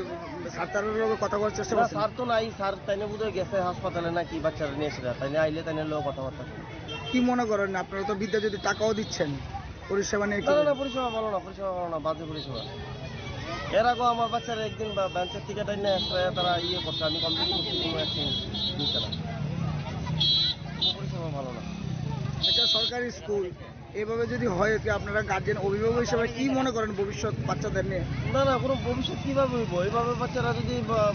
স্যারের লোক কথা বলার চেষ্টা করছেন? স্যার তো নাই, স্যার তাইনে বোধহয় গেছে হাসপাতালে নাকি বাচ্চারা নিয়ে এসে, তাইনে আইলে তাইনে লোক কথাবার্তা। কি মনে করেন আপনারা তো বিদ্যা যদি টাকাও দিচ্ছেন পরিষেবা নিয়ে? না, পরিষেবা ভালো না, পরিষেবা ভালো না, বাজে পরিষেবা। এর আগেও আমার বাচ্চারা একদিন বেঞ্চের থেকে টাইনে তারা ইয়ে করছে, আমি কমপ্লেন করছি, কোনো অ্যাকশন নিচ্ছে না, পরিষেবা ভালো না। এটা সরকারি স্কুল, এভাবে যদি হয় আপনারা গার্জেন অভিভাবক হিসেবে কি মনে করেন ভবিষ্যৎ বাচ্চাদের নিয়ে? না, কোনো ভবিষ্যৎ কিভাবে হইব? এইভাবে বাচ্চারা যদি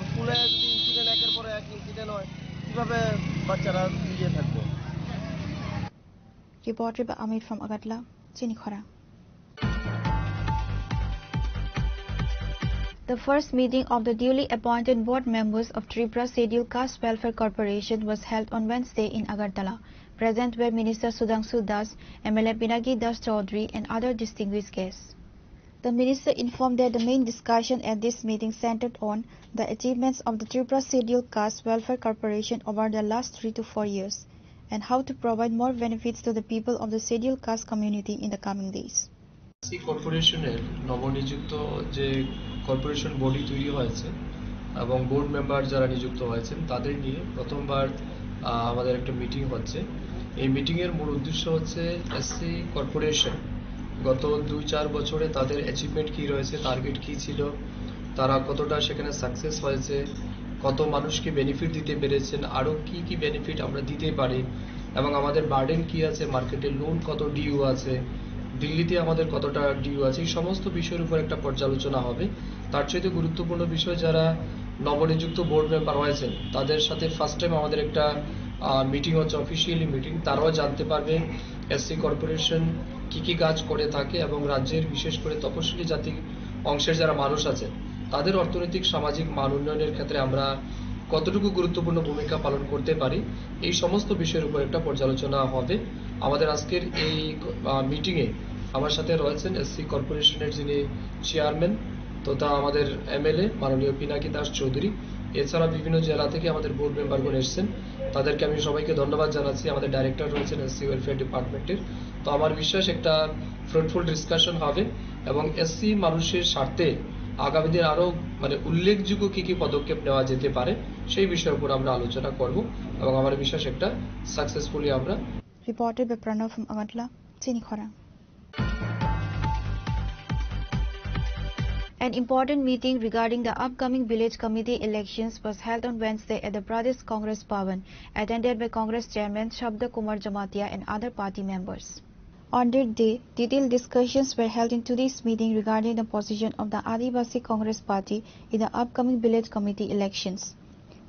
স্কুলে যদি ইনসিডেন্ট একের পরে এক ইনসিডেন্ট হয়, কিভাবে বাচ্চারা ইয়ে থাকবে? Reported by Amit from Agartala, Chinikhara. The first meeting of the duly appointed board members of Tripura Scheduled Caste Welfare Corporation was held on Wednesday in Agartala. Present were Minister Sudhanshu Das, MLA Pinaki Das Chaudhary and other distinguished guests. The minister informed that the main discussion at this meeting centered on the achievements of the Tripura Scheduled Caste Welfare Corporation over the last 3 to 4 years and how to provide more benefits to the people of the scheduled caste community in the coming days. কর্পোরেশনের নবনিযুক্ত যে corporation body তৈরি হয়েছে এবং board member যারা নিযুক্ত হয়েছেন তাদের নিয়ে প্রথমবার আমাদের একটা মিটিং হচ্ছে। এই মিটিংয়ের মূল উদ্দেশ্য হচ্ছে এসসি কর্পোরেশন গত 2-4 বছরে তাদের অ্যাচিভমেন্ট কী রয়েছে, টার্গেট কী ছিল, তারা কতটা সেখানে সাকসেস হয়েছে, কত মানুষকে বেনিফিট দিতে পেরেছেন, আরও কি কি বেনিফিট আমরা দিতে পারি, এবং আমাদের বার্ডেন কি আছে, মার্কেটে লোন কত ডিউ আছে, দিল্লিতে আমাদের কতটা ডিউ আছে, এই সমস্ত বিষয়ের উপর একটা পর্যালোচনা হবে। তার চাইতে গুরুত্বপূর্ণ বিষয় যারা নবনিযুক্ত বোর্ড মেম্বার হয়েছেন তাদের সাথে ফার্স্ট টাইম আমাদের একটা মিটিং হচ্ছে, অফিসিয়ালি মিটিং। তারাও জানতে পারবে এসসি কর্পোরেশন কি কি কাজ করে থাকে এবং রাজ্যের বিশেষ করে তপশিলি জাতি অংশের যারা মানুষ আছে তাদের অর্থনৈতিক সামাজিক মান উন্নয়নের ক্ষেত্রে আমরা কতটুকু গুরুত্বপূর্ণ ভূমিকা পালন করতে পারি, এই সমস্ত বিষয়ের উপর একটা পর্যালোচনা হবে। আমাদের আজকের এই মিটিংয়ে আমার সাথে রয়েছেন এসসি কর্পোরেশনের যিনি চেয়ারম্যান তথা আমাদের এমএলএ মাননীয় পিনাকি দাস চৌধুরী এছাড়া বিভিন্ন জেলা থেকে আমাদের বোর্ড মেম্বারগণ এসেছেন, তাদেরকে আমি সবাইকে ধন্যবাদ জানাচ্ছি। আমাদের ডাইরেক্টর রয়েছেন এসসি ওয়েলফেয়ার ডিপার্টমেন্টের। তো আমার বিশ্বাস একটা ফ্রুটফুল ডিসকাশন হবে এবং এসসি মানুষের স্বার্থে আগামী দিন আরো উল্লেখযোগ্য কি কি পদক্ষেপ নেওয়া যেতে পারে সেই বিষয়ের উপর আমরা আলোচনা করব এবং আমার বিশ্বাস একটা সাকসেসফুলি আমরা। Reported by Pranav from Agatla, Chinikhora. An important meeting regarding the upcoming village committee elections was held on Wednesday at the Pradesh Congress Bhavan, attended by Congress Chairman Shabda Kumar Jamatia and other party members. On that day, detailed discussions were held in today's meeting regarding the position of the Adivasi Congress Party in the upcoming village committee elections.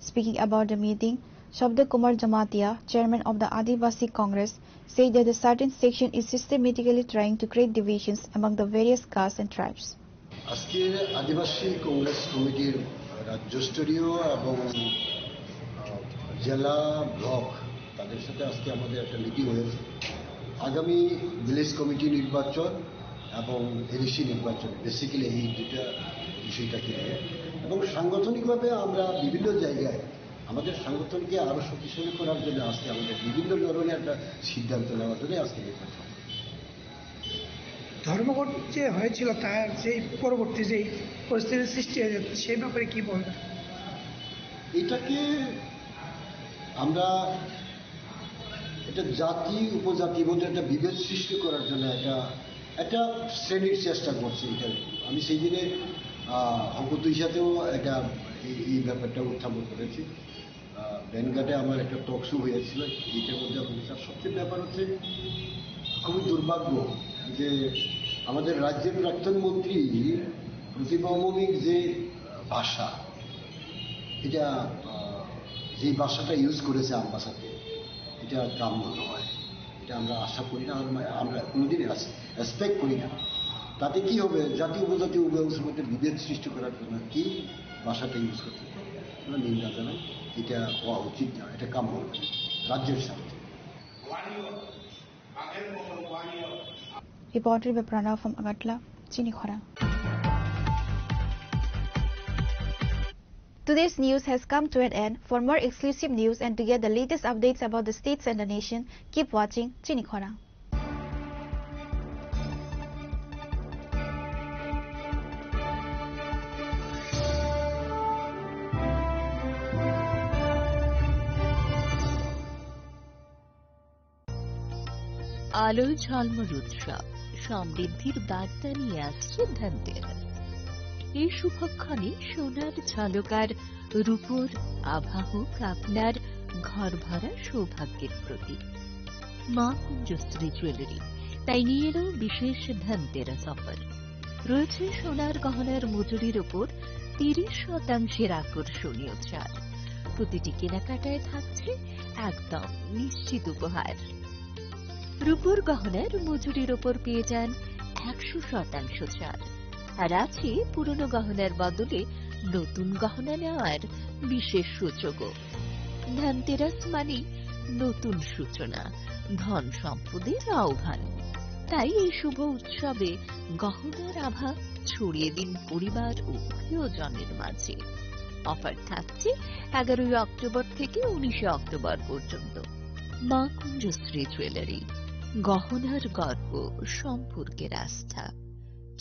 Speaking about the meeting, Shabda Kumar Jamatia, chairman of the Adivasi Congress, said that the certain section is systematically trying to create divisions among the various castes and tribes. আজকে আদিবাসী কংগ্রেস কমিটির রাজ্যস্তরীয় এবং জেলা block তাদের সাথে আজকে আমাদের একটা meeting হয়েছে আগামী ভিলেজ কমিটি নির্বাচন এবং এডিসি নির্বাচন, বেসিক্যালি এই দুটা বিষয়টাকে নিয়ে। এবং সাংগঠনিকভাবে আমরা বিভিন্ন জায়গায় আমাদের সাংগঠনকে আরও শক্তিশালী করার জন্য আজকে আমাদের বিভিন্ন ধরনের একটা সিদ্ধান্ত নেওয়ার জন্য আজকে নির্বাচন। ধর্মঘট যে হয়েছিল তার সেই পরবর্তী যে পরিস্থিতির সৃষ্টি হয়ে যাচ্ছে সেই ব্যাপারে কি বলবেন? এটাকে আমরা এটা জাতি উপজাতি মধ্যে একটা বিভেদ সৃষ্টি করার জন্য একটা শ্রেণীর চেষ্টা করছে। এটা আমি সেই দিনে হকুতুই সাথেও একটা এই ব্যাপারটা উত্থাপন করেছি। ব্যানঘাটে আমার একটা টক শো হয়েছিল, এইটার মধ্যে সবচেয়ে ব্যাপার হচ্ছে খুবই দুর্ভাগ্য যে আমাদের রাজ্যের প্রাক্তন মন্ত্রী প্রতিভা মৌমিক যে ভাষা, এটা যে ভাষাটা ইউজ করেছে আমবাসাতে, এটা গ্রাম্য নয়। এটা আমরা আশা করি না, আমরা কোনোদিন রেসপেক্ট করি না। তাতে কি হবে, জাতি উপজাতি উভয়ের মধ্যে বিভেদ সৃষ্টি করার জন্য কি ভাষাটা ইউজ করতে আমরা নিন্দা জানাই। এটা হওয়া উচিত না, এটা কাম্য নয় রাজ্যের স্বার্থে। Reported by Pranav from Agatla, Chinikhora. Today's news has come to an end. For more exclusive news and to get the latest updates about the states and the nation, keep watching Chinikhora. আলোয় ঝলমল উৎসব সমৃদ্ধির বার্তা নিয়ে আসছে ধনতেরাস। এই শুভক্ষণে সোনার ঝলকার রূপোর আভা হোক আপনার ঘর ভরা সৌভাগ্যের প্রতীক। মা কুঞ্জশ্রী জুয়েলারি তাই নিয়ে এলো বিশেষ ধনতেরাস অফার। রয়েছে সোনার গহনার মজুরির ওপর 30% আকর্ষণীয় ছাড়। প্রতিটি কেনাকাটায় থাকছে একদম নিশ্চিত উপহার। রূপোর গহনার মজুরির ওপর পেয়ে যান 100% ছাড়, আর আছে পুরনো গহনার বদলে নতুন গহনা নেওয়ার বিশেষ সুযোগও। ধনতেরাস মানে নতুন সূচনা, ধন সম্পদের আহ্বান। তাই এই শুভ উৎসবে গহনার আভা ছড়িয়ে দিন পরিবার ও প্রিয়জনের মাঝে। অফার থাকছে 11 অক্টোবর থেকে 19 অক্টোবর পর্যন্ত। মা কুঞ্জশ্রী জুয়েলারি, গহনার গর্ব, সম্পর্কের আস্থা।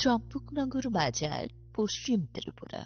চম্পকনগর বাজার, পশ্চিম ত্রিপুরা।